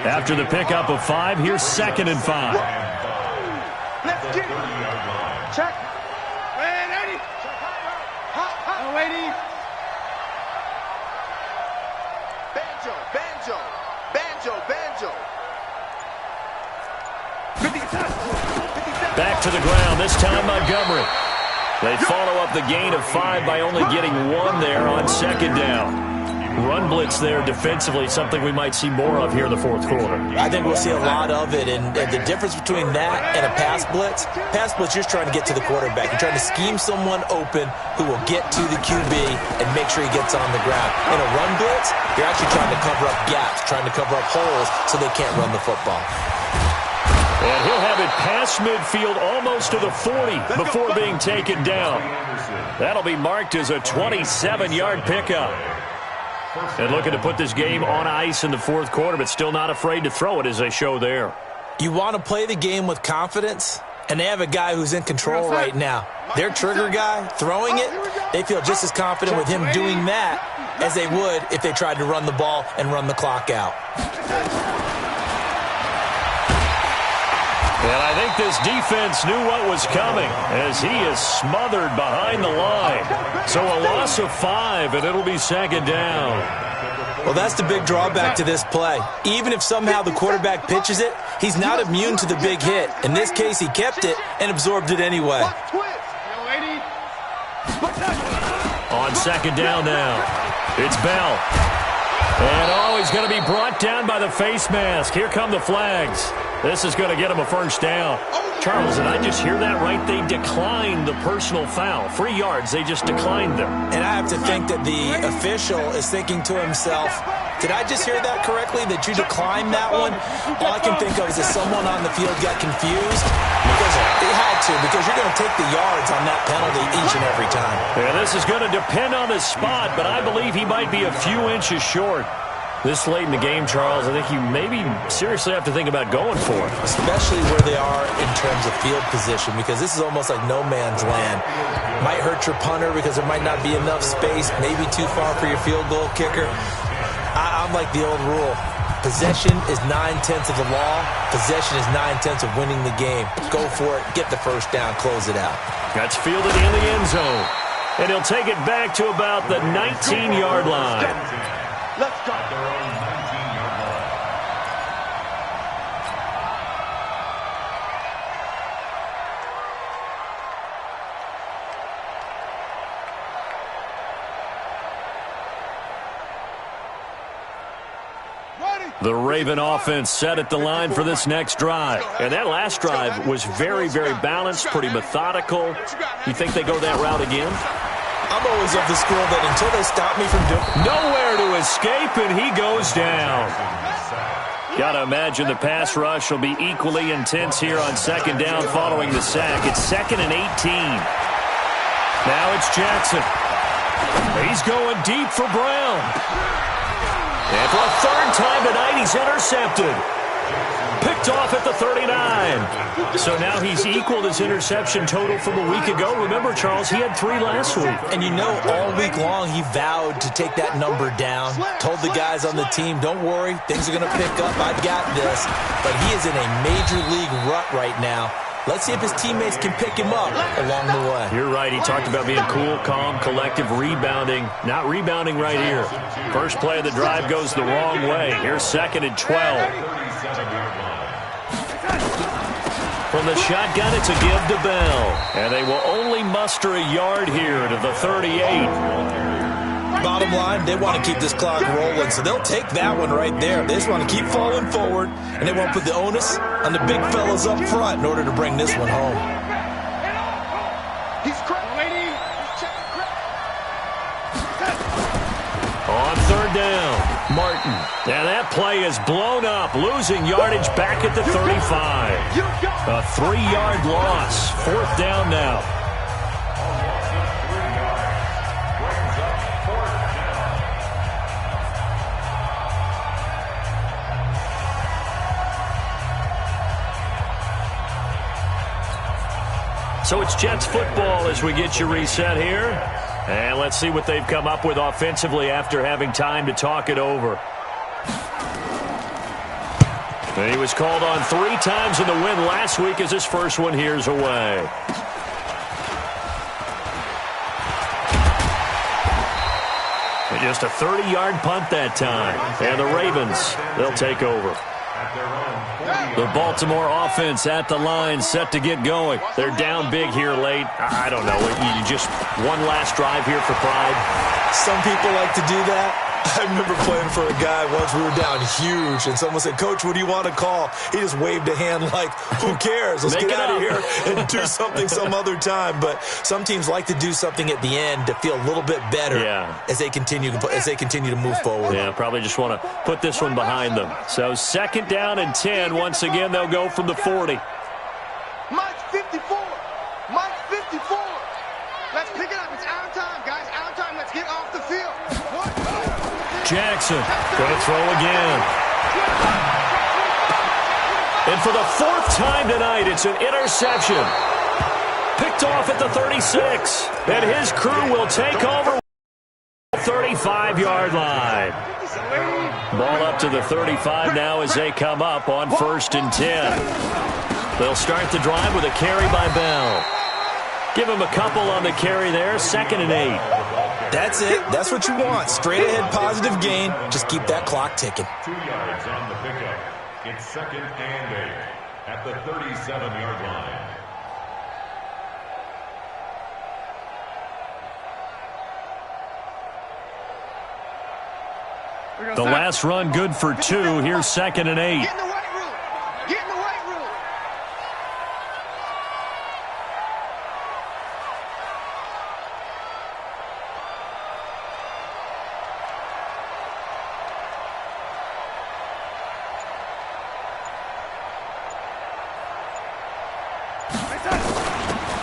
After the pickup of 5, here's 2nd and 5. Let's get it. Check. Wait, 80. Oh, 80. Banjo, banjo, banjo, banjo. 57. Back to the ground, this time Montgomery. They follow up the gain of 5 by only getting 1 there on 2nd down. Run blitz there defensively, something we might see more of here in the 4th quarter. I think we'll see a lot of it, and the difference between that and a pass blitz, you're just trying to get to the quarterback. You're trying to scheme someone open who will get to the QB and make sure he gets on the ground. In a run blitz, you're actually trying to cover up gaps, trying to cover up holes so they can't run the football. And he'll have it past midfield almost to the 40 before being taken down. That'll be marked as a 27-yard pickup. And looking to put this game on ice in the 4th quarter, but still not afraid to throw it as they show there. You want to play the game with confidence, and they have a guy who's in control right now. Their trigger guy, throwing it, they feel just as confident with him doing that as they would if they tried to run the ball and run the clock out. And I think this defense knew what was coming as he is smothered behind the line. So a loss of 5, and it'll be 2nd down. Well, that's the big drawback to this play. Even if somehow the quarterback pitches it, he's not immune to the big hit. In this case, he kept it and absorbed it anyway. On 2nd down now, it's Bell. And he's going to be brought down by the face mask. Here come the flags. This is going to get him a first down. Charles, did I just hear that right? They declined the personal foul. 3 yards, they just declined them. And I have to think that the official is thinking to himself, did I just hear that correctly, that you declined that one? All I can think of is that someone on the field got confused because they had to, because you're going to take the yards on that penalty each and every time. Yeah, this is going to depend on the spot, but I believe he might be a few inches short. This late in the game, Charles, I think you maybe seriously have to think about going for it. Especially where they are in terms of field position, because this is almost like no man's land. Might hurt your punter because there might not be enough space, maybe too far for your field goal kicker. I'm like the old rule. Possession is 9/10 of the law. Possession is 9/10 of winning the game. Go for it. Get the first down. Close it out. That's fielded in the end zone. And he'll take it back to about the 19-yard line. Let's go. The Raven offense set at the line for this next drive. And that last drive was very, very balanced, pretty methodical. You think they go that route again? I'm always of the school that until they stop me from doing... Nowhere to escape, and he goes down. Got to imagine the pass rush will be equally intense here on 2nd down following the sack. It's 2nd and 18. Now it's Jackson. He's going deep for Brown. And for a 3rd time tonight, he's intercepted. Picked off at the 39. So now he's equaled his interception total from a week ago. Remember, Charles, he had 3 last week. And you know, all week long, he vowed to take that number down. Told the guys on the team, don't worry, things are going to pick up. I've got this. But he is in a major league rut right now. Let's see if his teammates can pick him up along the way. You're right. He talked about being cool, calm, collective, rebounding. Not rebounding right here. First play of the drive goes the wrong way. Here's 2nd and 12. From the shotgun, it's a give to Bell. And they will only muster a yard here to the 38. Bottom line, they want to keep this clock rolling, so they'll take that one right there. They just want to keep falling forward, and they want to put the onus on the big fellas up front in order to bring this one home. On 3rd down, Martin. And that play is blown up, losing yardage back at the 35. A 3-yard loss, 4th down now. So it's Jets football as we get you reset here. And let's see what they've come up with offensively after having time to talk it over. And he was called on 3 times in the win last week as his first one here's away. And just a 30-yard punt that time. And the Ravens, they'll take over. The Baltimore offense at the line, set to get going. They're down big here late. I don't know. You just one last drive here for pride. Some people like to do that. I remember playing for a guy once. We were down huge, and someone said, "Coach, what do you want to call?" He just waved a hand like, "Who cares? Let's get out of here and do something some other time." But some teams like to do something at the end to feel a little bit better as they continue to move forward. Yeah, probably just want to put this one behind them. So 2nd down and 10. Once again, they'll go from the 40. Mike 54. Mike 54. Let's pick it up. It's out of time, guys. Out of time. Let's get off the field. Jackson going to throw again. And for the 4th time tonight, it's an interception. Picked off at the 36. And his crew will take over 35-yard line. Ball up to the 35 now as they come up on 1st and 10. They'll start the drive with a carry by Bell. Give him a couple on the carry there. 2nd and 8. That's it. That's what you want. Straight ahead, positive gain. Just keep that clock ticking. 2 yards on the pickup. It's 2nd and 8 at the 37-yard line. The last run good for 2. Here's 2nd and 8. Get in the white room. Get in the white room.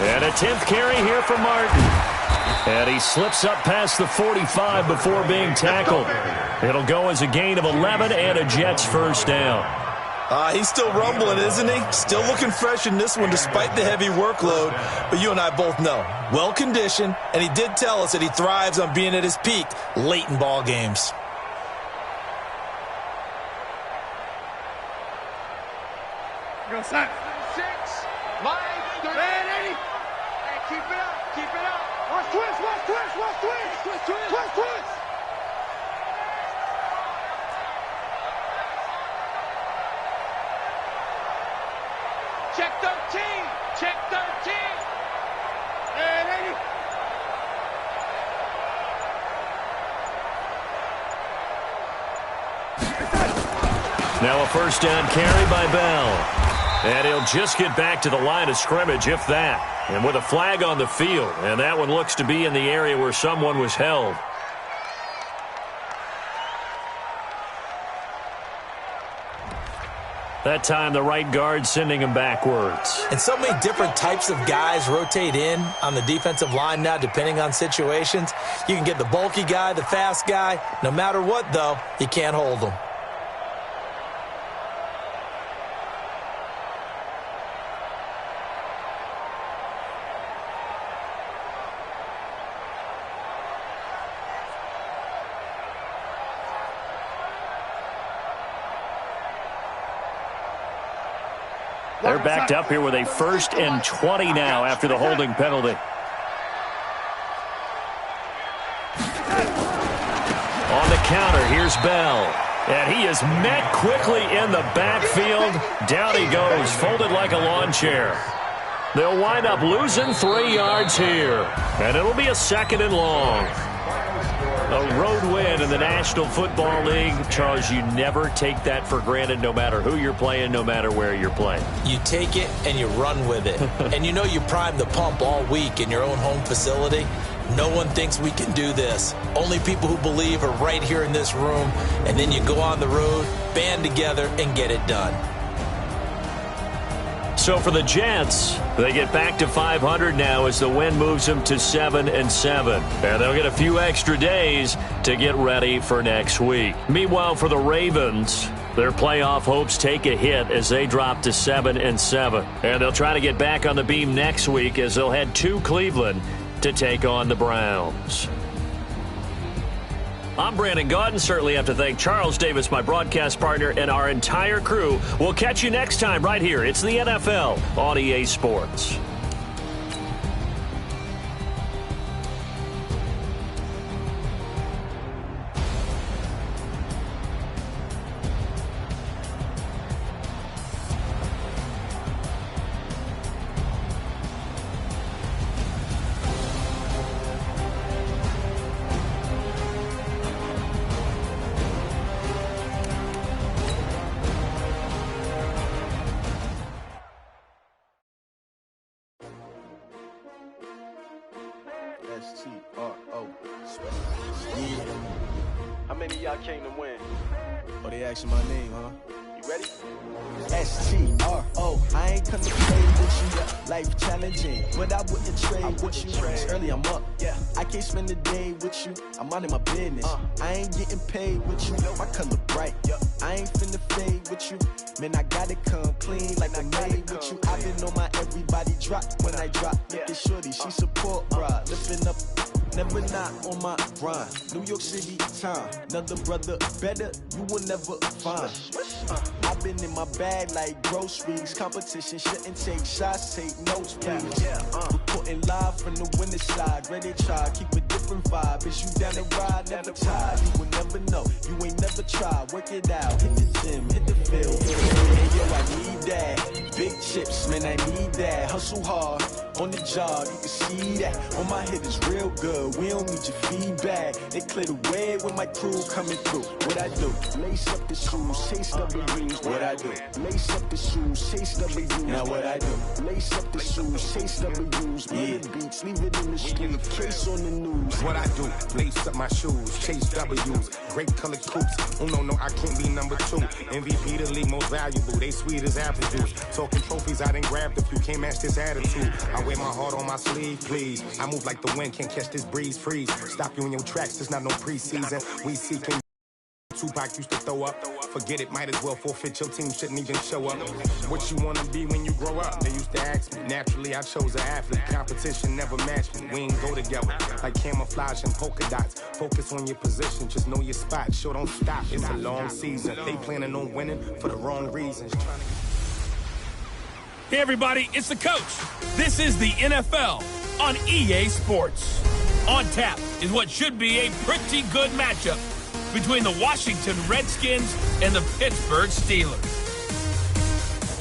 And a 10th carry here for Martin. And he slips up past the 45 before being tackled. It'll go as a gain of 11 and a Jets 1st down. He's still rumbling, isn't he? Still looking fresh in this one despite the heavy workload. But you and I both know, well-conditioned, and he did tell us that he thrives on being at his peak late in ball games. Go, son. 6. Line. Ready. Hey, keep it up. Keep it up. Watch twist. Watch twist. Watch twist. Twist, twist. Twist, twist. Check 13. Check 13. Ready. Now a 1st down carry by Bell. And he'll just get back to the line of scrimmage, if that. And with a flag on the field. And that one looks to be in the area where someone was held. That time, the right guard sending him backwards. And so many different types of guys rotate in on the defensive line now, depending on situations. You can get the bulky guy, the fast guy. No matter what, though, you can't hold them. They're backed up here with a 1st and 20 now after the holding penalty. On the counter, here's Bell. And he is met quickly in the backfield. Down he goes, folded like a lawn chair. They'll wind up losing 3 yards here. And it'll be a 2nd and long. A road win in the National Football League. Charles, you never take that for granted no matter who you're playing, no matter where you're playing. You take it and you run with it. And you know you prime the pump all week in your own home facility. No one thinks we can do this. Only people who believe are right here in this room. And then you go on the road, band together, and get it done. So for the Jets, they get back to 500 now as the win moves them to 7-7. And they'll get a few extra days to get ready for next week. Meanwhile, for the Ravens, their playoff hopes take a hit as they drop to 7-7. And they'll try to get back on the beam next week as they'll head to Cleveland to take on the Browns. I'm Brandon Gaudin. Certainly have to thank Charles Davis, my broadcast partner, and our entire crew. We'll catch you next time right here. It's the NFL on EA Sports. S-T-R-O. Yeah. How many of y'all came to win? Oh, they asking my name, huh? You ready? S-T-R-O. I ain't come to play with you. Life challenging, but I wouldn't trade with you. Early, I'm up. Yeah. I can't spend the day with you. I'm minding my business. I ain't getting paid with you. My color bright. I ain't finna fade with you. Man, I gotta come clean like I made with you. I've been on my everybody drop when I drop. Look at shorty, she support, bruh. Lifting up, never not on my grind. New York City time, another brother better, you will never find. I've been in my bag like groceries. Competition shouldn't take shots, take notes, please. Reporting live from the winning side. Ready to try, keep a different vibe. Is you down the ride, never tired. You will never know, you ain't never tried. Work it out, hit the gym, hit the field. Hey yo, I need that. Big chips, man, I need that. Hustle hard, on the job, you can see that. On my hit is real good, we don't need your feedback. They clear the way when my crew coming through. What I do? Lace up the shoes, chase W's. What I do? Lace up the shoes, chase W's. Now what I do? Lace up the shoes, chase W's. Yeah, beats, leave it in the street, case on the news. What I do? Lace up my shoes, chase W's. Great colored coops. Oh no, I can't be number 2. MVP the league most valuable. They sweet as apple juice. Talking trophies, I done grabbed a few. Can't match this attitude. I wear my heart on my sleeve, please. I move like the wind, can't catch this breeze. Freeze. Stop you in your tracks. There's not no preseason. We seeking. Tupac used to throw up. Forget it, might as well forfeit. Your team shouldn't even show up. What you wanna be when you grow up? They used to ask me. Naturally, I chose an athlete. Competition never matched me. We ain't go together like camouflage and polka dots. Focus on your position, just know your spot. Sure, don't stop. It's a long season. They planning on winning for the wrong reasons. Hey everybody, it's the coach. This is the NFL on EA Sports. On tap is what should be a pretty good matchup between the Washington Redskins and the Pittsburgh Steelers.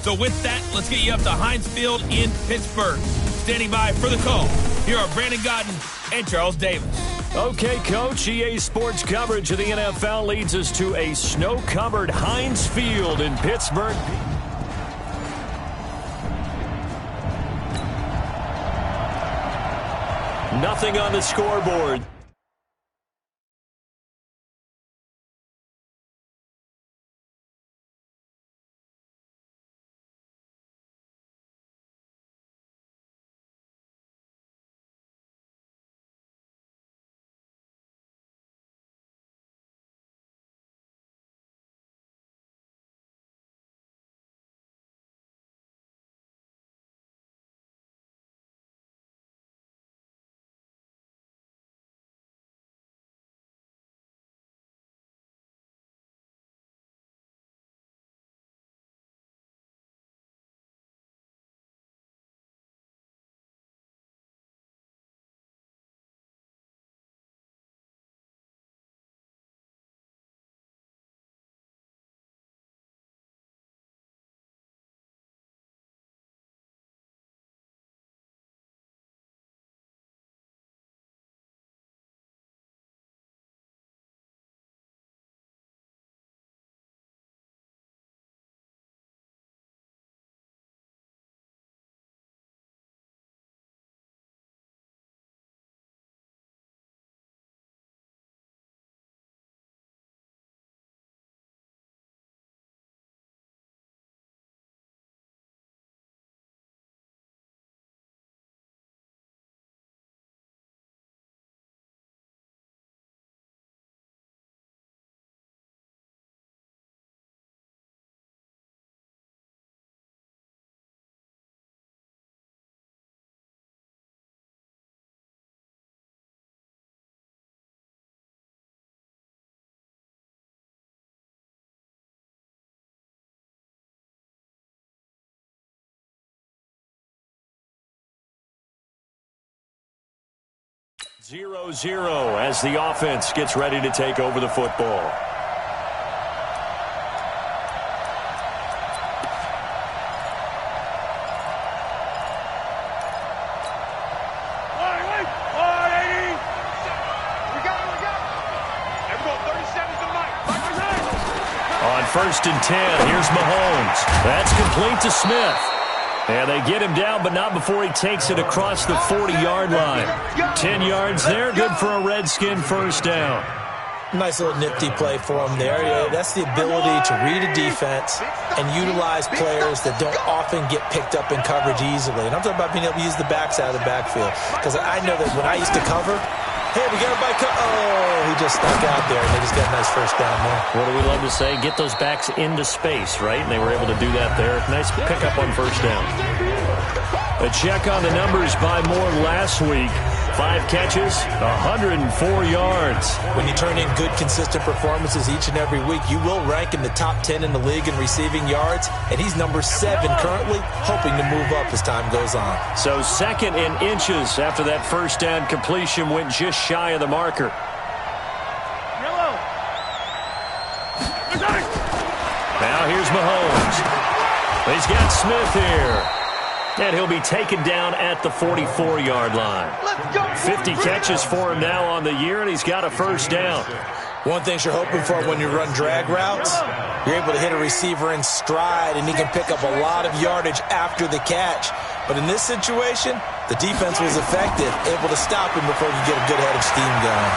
So with that, let's get you up to Heinz Field in Pittsburgh. Standing by for the call, here are Brandon Gaudin and Charles Davis. Okay, Coach, EA Sports coverage of the NFL leads us to a snow-covered Heinz Field in Pittsburgh. Nothing on the scoreboard. 0-0 as the offense gets ready to take over the football. On 1st and 10, here's Mahomes. That's complete to Smith. And they get him down, but not before he takes it across the 40-yard line. 10 yards there, good for a Redskin first down. Nice little nifty play for him there. That's the ability to read a defense and utilize players that don't often get picked up in coverage easily. And I'm talking about being able to use the backside of the backfield. Because I know that when I used to cover, hey, we got a bike. Oh, he just snuck out there, and they just got a nice first down there. What do we love to say? Get those backs into space, right? And they were able to do that there. Nice pickup on first down. A check on the numbers by Moore last week. 5 catches, 104 yards. When you turn in good, consistent performances each and every week, you will rank in the top 10 in the league in receiving yards, and he's number 7 currently, hoping to move up as time goes on. So 2nd in inches after that first down completion went just shy of the marker. Now here's Mahomes. He's got Smith here. And he'll be taken down at the 44-yard line. 50 catches for him now on the year, and he's got a first down. One thing you're hoping for when you run drag routes, you're able to hit a receiver in stride, and he can pick up a lot of yardage after the catch. But in this situation, the defense was effective, able to stop him before he get a good head of steam going.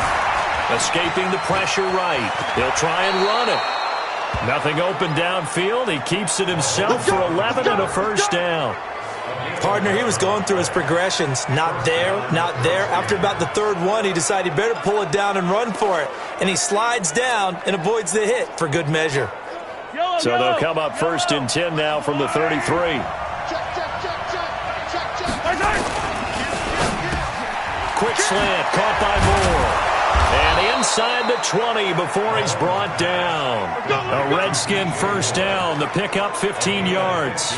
Escaping the pressure right. He'll try and run it. Nothing open downfield. He keeps it himself for 11 and a first down. Partner, he was going through his progressions. Not there, not there. After about the 3rd one, he decided he better pull it down and run for it. And he slides down and avoids the hit for good measure. So they'll come up 1st and 10 now from the 33. Quick slant, caught by Moore. And inside the 20 before he's brought down. A Redskin first down. The pickup 15 yards.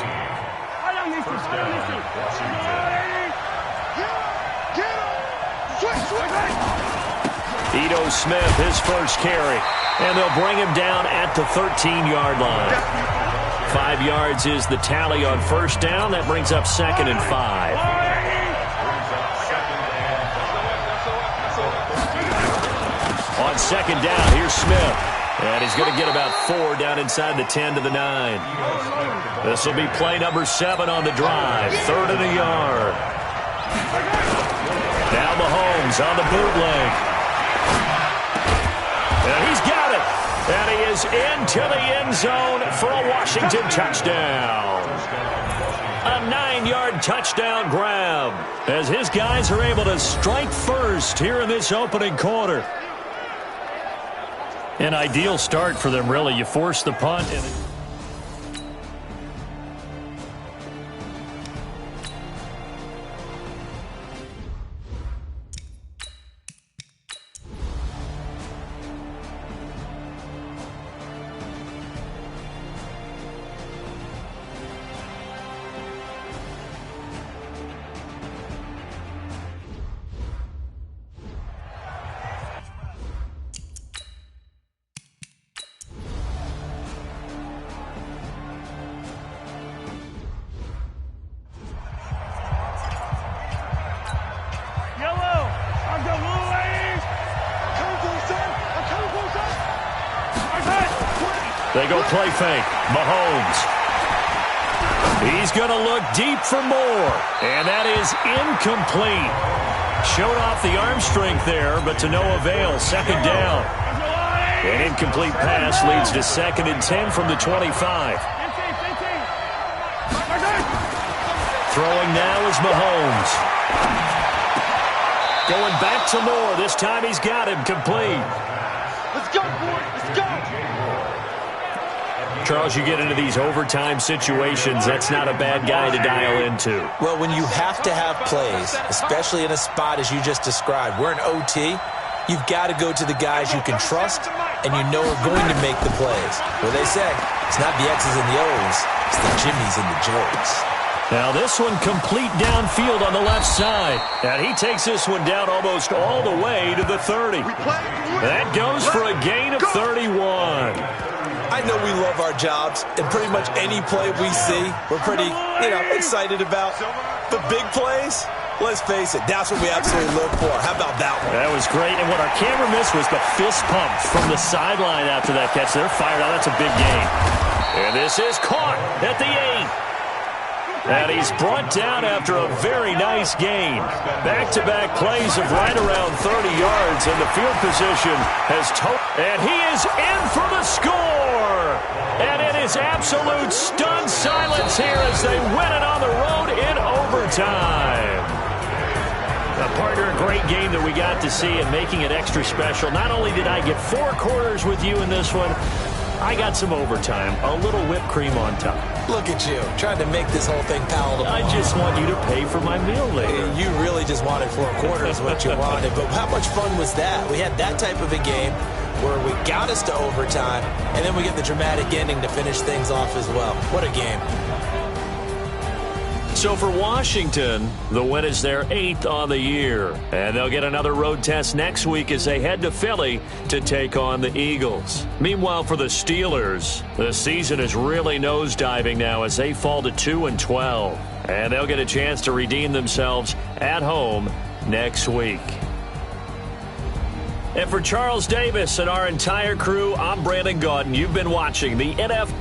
Ito Smith, his first carry. And they'll bring him down at the 13-yard line. 5 yards is the tally on first down. That brings up 2nd and 5. On 2nd down, here's Smith. And he's going to get about 4 down inside the 10 to the 9. This will be play number 7 on the drive. 3rd and a yard. Now Mahomes on the bootleg. And he's got it. And he is into the end zone for a Washington touchdown. A 9-yard touchdown grab as his guys are able to strike first here in this opening quarter. An ideal start for them, really. You force the punt and they go play fake. Mahomes. He's going to look deep for more. And that is incomplete. Showed off the arm strength there, but to no avail. 2nd down. An incomplete pass leads to 2nd and 10 from the 25. Throwing now is Mahomes. Going back to Moore. This time he's got him complete. Let's go, boys. Let's go. Charles, you get into these overtime situations, that's not a bad guy to dial into. Well, when you have to have plays, especially in a spot as you just described, we're in OT, you've got to go to the guys you can trust and you know are going to make the plays. Well, they say, it's not the X's and the O's, it's the Jimmys and the Joes. Now this one complete downfield on the left side. And he takes this one down almost all the way to the 30. That goes for a gain of 31. I know we love our jobs, and pretty much any play we see, we're pretty, excited about. The big plays, let's face it, that's what we absolutely live for. How about that one? That was great, and what our camera missed was the fist pump from the sideline after that catch. They're fired out. That's a big gain. And this is caught at the 8. And he's brought down after a very nice gain. Back-to-back plays of right around 30 yards, and the field position has and he is in for the score. And it is absolute stunned silence here as they win it on the road in overtime. Partner, a great game that we got to see and making it extra special. Not only did I get 4 quarters with you in this one, I got some overtime, a little whipped cream on top. Look at you, trying to make this whole thing palatable. I just want you to pay for my meal later. You really just wanted 4 quarters what you wanted, but how much fun was that? We had that type of a game where we got us to overtime, and then we get the dramatic ending to finish things off as well. What a game. So for Washington, the win is their 8th on the year. And they'll get another road test next week as they head to Philly to take on the Eagles. Meanwhile, for the Steelers, the season is really nosediving now as they fall to 2-12. And they'll get a chance to redeem themselves at home next week. And for Charles Davis and our entire crew, I'm Brandon Gaudin. You've been watching the NFL.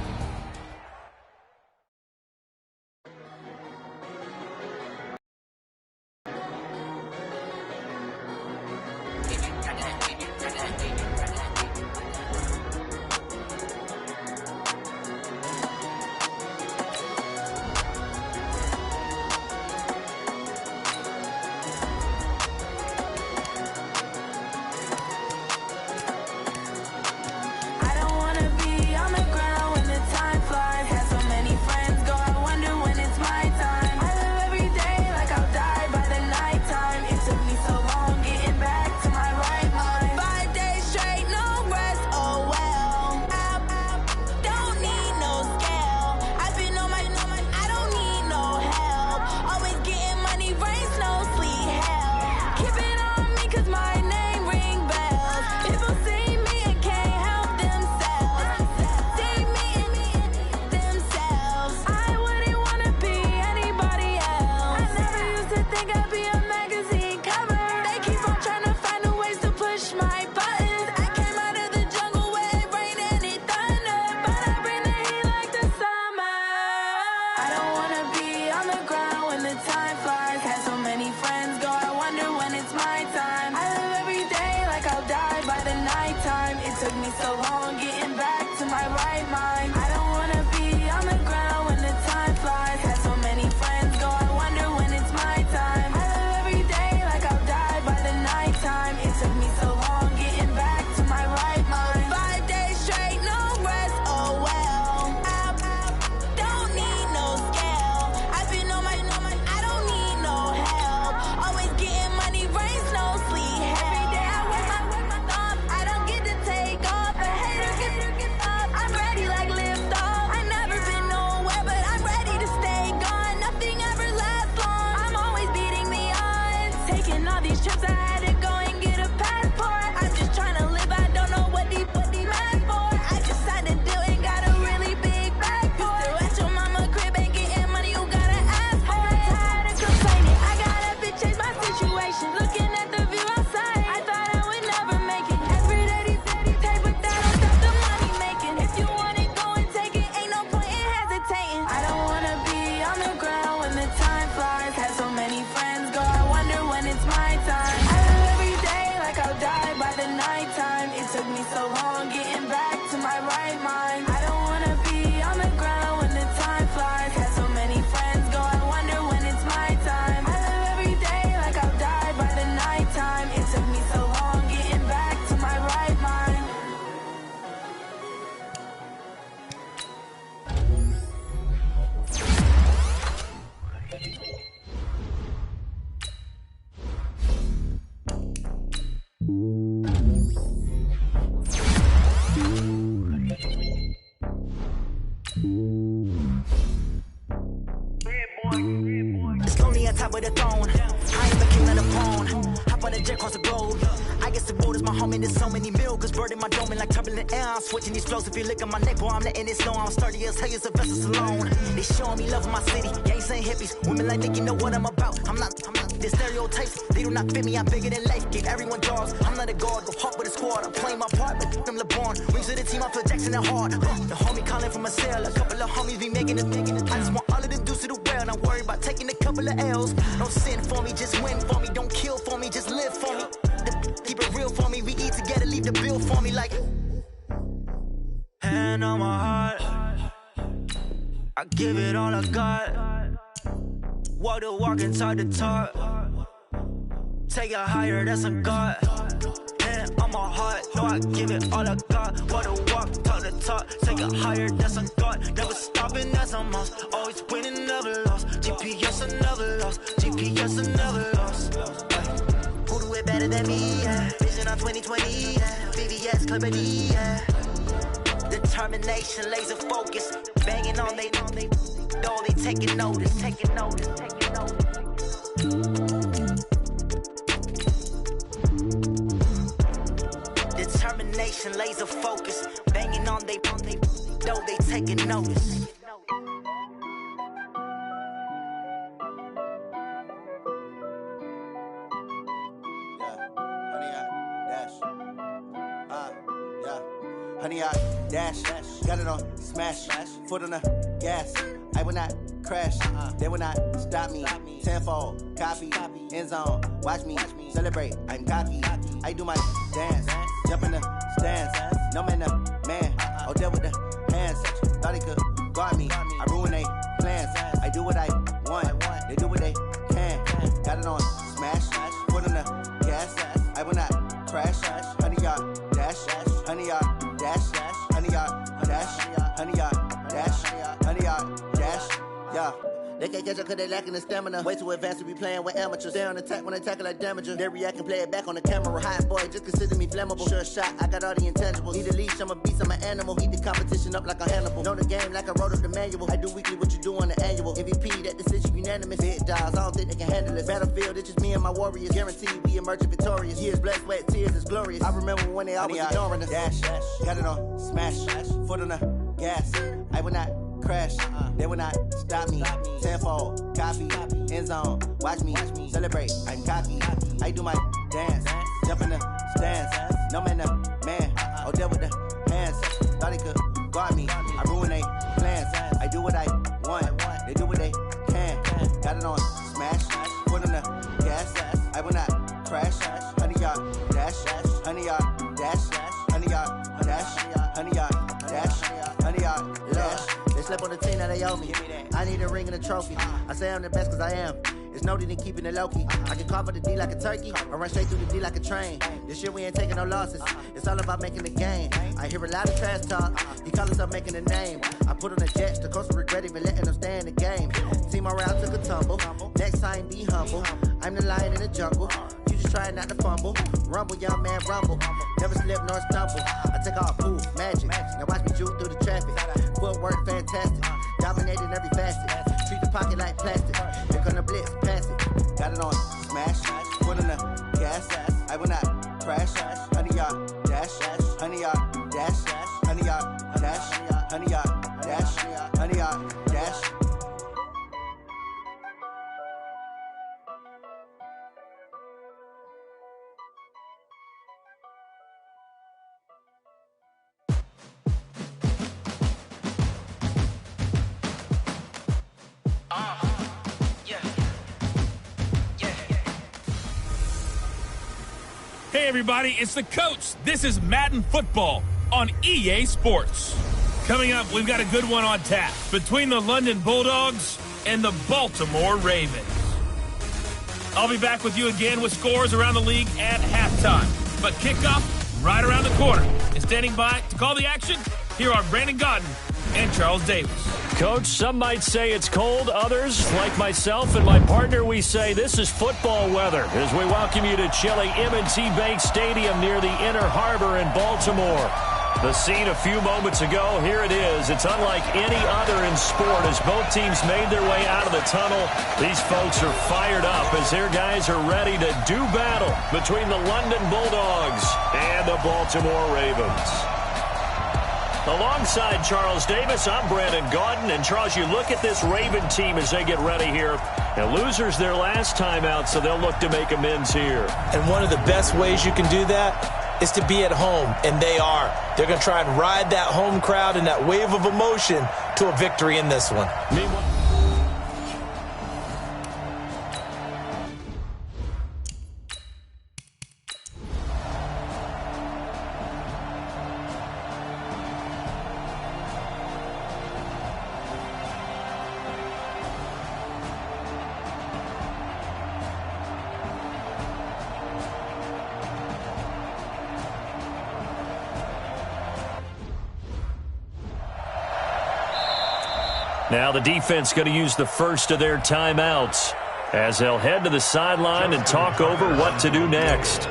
jet across the globe. I guess the road is my home and there's so many milkers burning my dome like turbulent air. I'm switching these flows. If you look at my neck, boy, I'm letting it slow. I'm sturdy as hell as Sylvester Stallone. They showing me love in my city. Gangsta hippies, women like Nick, you know what I'm about. I'm not the stereotypes. They do not fit me. I'm bigger than life. Gave everyone jobs. I'm not a guard, go hard with a squad. I'm playing my part, but I'm LeBron. Wings of the team, I feel Jackson and hard. The homie calling from a cell. A couple of homies be making it. I just want all of them dudes to do well. Don't worry about taking a couple of L's. Don't sin for me, just win for me. Don't kill for me, just live for me. Keep it real for me. We eat together, leave the bill for me like. Hand on my heart, I give it all I got. Walk the walk and talk the talk. Take it higher, that's a God. Hand on my heart, no, I give it all I got. Walk the walk, talk the talk. Take it higher, that's a God. Never stopping, that's a must. Always winning, never lost. GPS, I never lost. GPS, I never lost. Who do it better than me? Yeah. Vision on 2020. Yeah. VVS, Company. Yeah. Determination, laser focus, banging on they though they taking notice. Determination, laser focus, banging on they though they taking notice. Honey, I dash, got it on smash, foot on the gas. I will not crash, they will not stop me. Tenfold, copy, end zone, watch me celebrate. I'm cocky, I do my dance, jump in the stands. No man, man, oh, there with the hands. Thought he could guard me, I ruin they plans. I do what I want, they do what they can. Got it on smash, foot on the gas. I will not crash, honey, y'all dash, honey, y'all dash, honey, y'all dash, honey, y'all dash, honey, y'all dash, yeah. They can't catch up cause they lacking the stamina. Way too advanced to be playing with amateurs. Stay on attack when they tackle like damager. They react and play it back on the camera. Hot boy, just consider me flammable. Sure shot, I got all the intangibles. Need a leash, I'm a beast, I'm an animal. Eat the competition up like a Hannibal. Know the game like I wrote up the manual. I do weekly what you do on the annual. MVP, that decision unanimous. Big dials, I don't think they can handle it. Battlefield, it's just me and my warriors. Guaranteed we emerging victorious. Years, blood, sweat, tears, it's glorious. I remember when they always ignoring us. Dash, got it on smash, foot on the gas. I will not crash, they will not stop me. Tenfold, copy, end zone, watch me celebrate. I'm cocky, I do my dance, jump in the stands. No man, oh, there with the hands. Thought he could guard me, I ruin they plans. I do what I want, they do what they can. Got it on smash, foot on the gas. I will not crash, honey, y'all dash, honey, y'all dash, honey, y'all dash, honey, y'all dash, honey, y'all dash. Slip on the team that they owe me. I need a ring and a trophy. I say I'm the best cause I am. It's no need in keeping it low-key. I can carve up the D like a turkey or run straight through the D like a train. This year we ain't taking no losses. It's all about making the game. I hear a lot of trash talk. He call himself making a name. I put on the jets. The coach will regret even letting them stay in the game. Team morale took a tumble. Next time be humble. I'm the lion in the jungle. You just try not to fumble. Rumble, young man, rumble. Never slip nor stumble. I take off, poof, magic. Now watch me juke through the traffic. Footwork fantastic. Dominating every facet. Treat the pocket like plastic. Here come the blitz, pass it. Got it on smash. Foot on the gas. I will not crash. Honey, y'all dash. Honey, y'all dash. Honey, y'all dash. Honey, y'all dash. Honey, y'all dash. Hey, everybody, it's the coach. This is Madden Football on EA Sports. Coming up, we've got a good one on tap between the London Bulldogs and the Baltimore Ravens. I'll be back with you again with scores around the league at halftime. But kickoff right around the corner. And standing by to call the action, here are Brandon Godden and Charles Davis. Coach, some might say it's cold. Others, like myself and my partner, we say this is football weather as we welcome you to chilly M&T Bank Stadium near the Inner Harbor in Baltimore. The scene a few moments ago, here it is. It's unlike any other in sport as both teams made their way out of the tunnel. These folks are fired up as their guys are ready to do battle between the London Bulldogs and the Baltimore Ravens. Alongside Charles Davis, I'm Brandon Gaudin. And, Charles, you look at this Raven team as they get ready here. And losers their last time out, so they'll look to make amends here. And one of the best ways you can do that is to be at home, and they are. They're going to try and ride that home crowd and that wave of emotion to a victory in this one. Meanwhile, now the defense going to use the first of their timeouts as they'll head to the sideline and talk over what to do next.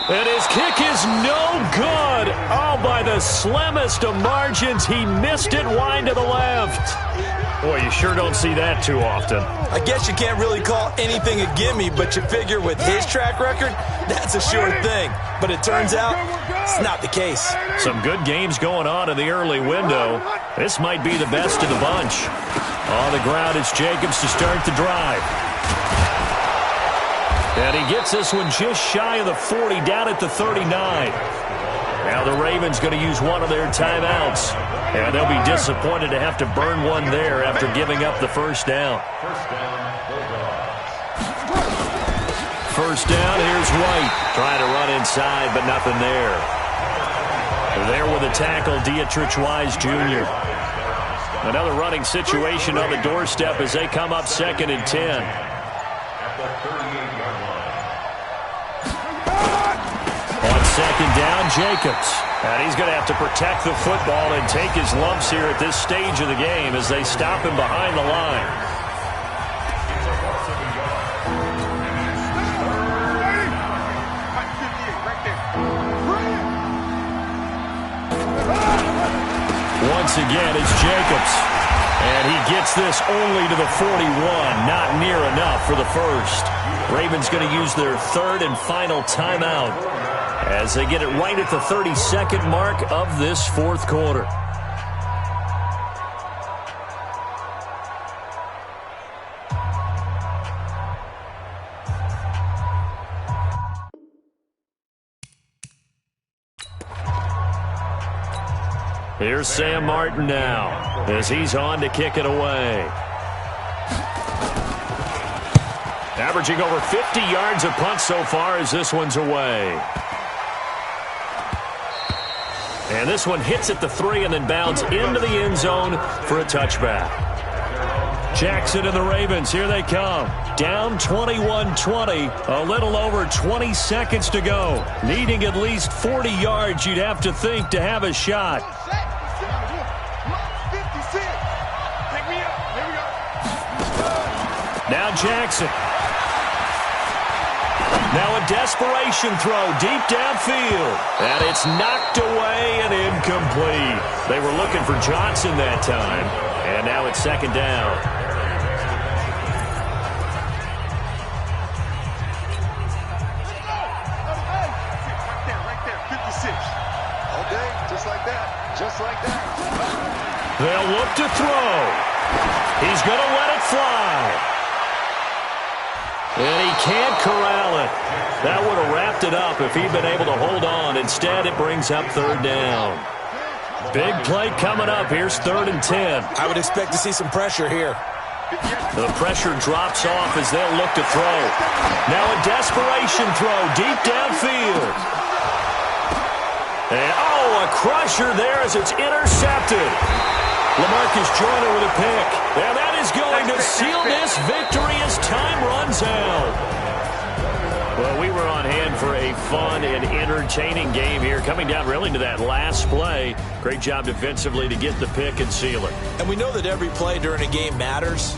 And his kick is no good. Oh, by the slimmest of margins, he missed it wide to the left. Boy, you sure don't see that too often. I guess you can't really call anything a gimme, but you figure with his track record, that's a sure thing. But it turns out it's not the case. Some good games going on in the early window. This might be the best of the bunch. On the ground, it's Jacobs to start the drive. And he gets this one just shy of the 40, down at the 39. Now the Ravens going to use one of their timeouts. And they'll be disappointed to have to burn one there after giving up the first down. First down, here's White. Trying to run inside, but nothing there. There with a tackle, Dietrich Wise Jr. Another running situation on the doorstep as they come up 2nd and 10. On 2nd down, Jacobs. And he's going to have to protect the football and take his lumps here at this stage of the game as they stop him behind the line. Once again, it's Jacobs. And he gets this only to the 41. Not near enough for the first. Ravens going to use their third and final timeout as they get it right at the 32nd mark of this fourth quarter. Here's Sam Martin now as he's on to kick it away. Averaging over 50 yards a punt so far as this one's away. And this one hits at the 3 and then bounds into the end zone for a touchback. Jackson and the Ravens, here they come. Down 21-20, a little over 20 seconds to go. Needing at least 40 yards, you'd have to think, to have a shot. Now Jackson. Now a desperation throw deep downfield. And it's knocked away and incomplete. They were looking for Johnson that time. And now it's 2nd down. Right there, 56. Okay, just like that. Just like that. They'll look to throw. He's going to let it fly. And he can't corral it. That would have wrapped it up if he'd been able to hold on. Instead, it brings up 3rd down. Big play coming up. Here's 3rd and 10. I would expect to see some pressure here. The pressure drops off as they'll look to throw. Now a desperation throw deep downfield. And, oh, a crusher there as it's intercepted. LaMarcus Joyner with a pick. And that is going to seal this victory as time runs out. Well, we were on hand for a fun and entertaining game here. Coming down really to that last play. Great job defensively to get the pick and seal it. And we know that every play during a game matters.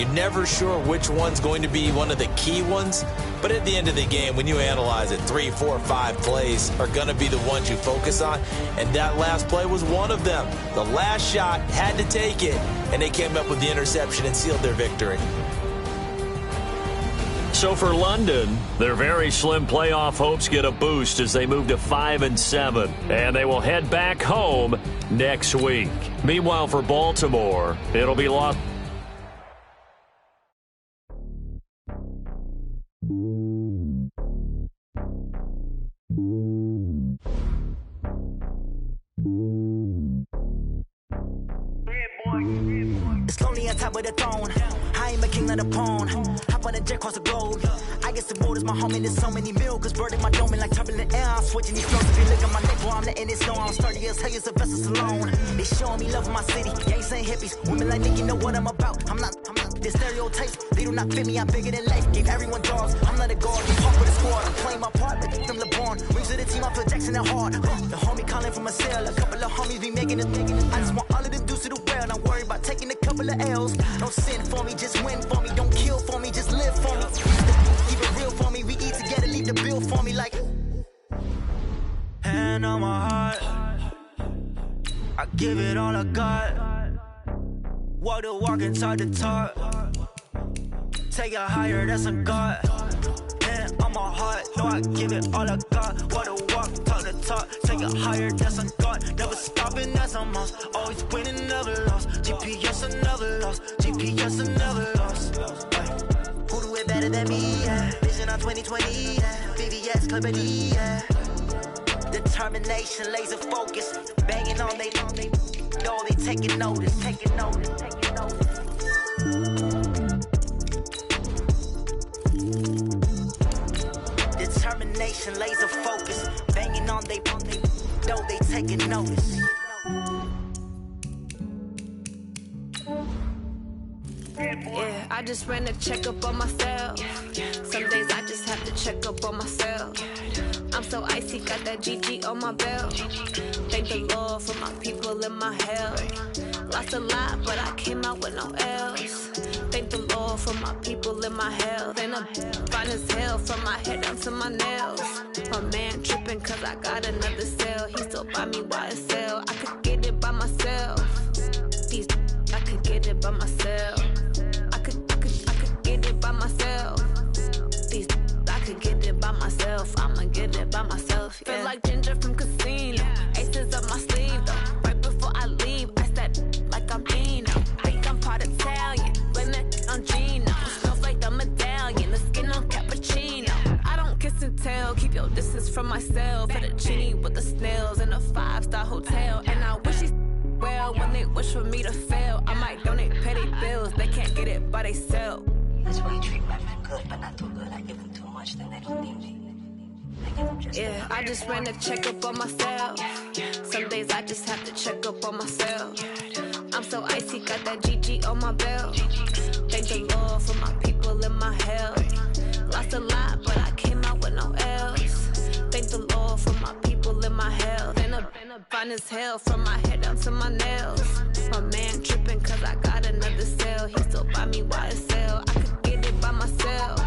You're never sure which one's going to be one of the key ones, but at the end of the game, when you analyze it, 3, 4, 5 plays are going to be the ones you focus on, and that last play was one of them. The last shot had to take it, and they came up with the interception and sealed their victory. So for London, their very slim playoff hopes get a boost as they move to 5-7, and they will head back home next week. Meanwhile, for Baltimore, it'll be lost. It's lonely on top of the throne. I am a king of the pawn. Hop on a jet across the globe. I guess the world is my home and there's so many milkers burning my dome like turbulent air. I'm switching these flows. If you look at my neck, boy, I'm letting it snow. I'm sturdy as hell as a vessel alone. They showing me love in my city. Gangs ain't hippies. Women like Nick, you know what I'm about. I'm not the stereotypes. They do not fit me. I'm bigger than life. Gave everyone dogs. I'm not a guard. They talk with a squad. I'm playing my part like them LeBron. Rings to the team. I feel Jackson and hard. The homie calling from a cell. A couple of homies be making it. I just want all of them dudes to the well. Don't worry about taking a couple of L's. Don't sin for me, just win for me. Don't kill for me, just live for me. Keep it real for me. We eat together, leave the bill for me like. Hand on my heart, I give it all I got. Walk the walk and talk the talk. Take it higher, that's a God. Hand on my heart, no, I give it all I got. Walk the walk, talk the talk. Take it higher, that's a God. Never stopping, that's a must. Always winning, never lost. GPS, I never lost. GPS, I never lost. Who do it better than me? Yeah. Vision on 2020. Yeah. VVS, Clippity. Yeah. Determination, laser focus. Banging on they long. They know they taking notice. Taking notice. Taking notice. Determination, laser focus. Banging on they know they taking notice. Yeah, I just ran a checkup on myself. Some days I just have to check up on myself. I'm so icy, got that GG on my belt. Thank the Lord for my people in my health. Lost a lot, but I came out with no L's. Thank the Lord for my people in my health. And I'm fine as hell from my head down to my nails. My man tripping cause I got another cell. He still buy me YSL. I could get it by myself. These I could get it by myself. I could get it by myself. These I could get it by myself. I'ma get it by myself. Yeah. Feel like Ginger from Casino. Aces up my sleeve though. Right before I leave, I said like I'm Dino. Think I'm part Italian. Blame that on Gino. Smells like the medallion. The skin on cappuccino. I don't kiss and tell. Keep your distance from myself. Fettuccine with the snails in a 5-star hotel. And I wish he's well when they wish for me to fail. I might donate petty bills. They can't get it by themselves. That's why you treat women good, but not too good. I give them too much, then they don't need me. Yeah, I just ran a checkup on myself. Some days I just have to check up on myself. I'm so icy, got that GG on my belt. Thank the Lord for my people in my health. Lost a lot, but I came out with no L's. Thank the Lord for my people in my health. And I'm fine as hell from my head down to my nails. My man tripping cause I got another cell. He still buy me YSL. I could get it by myself.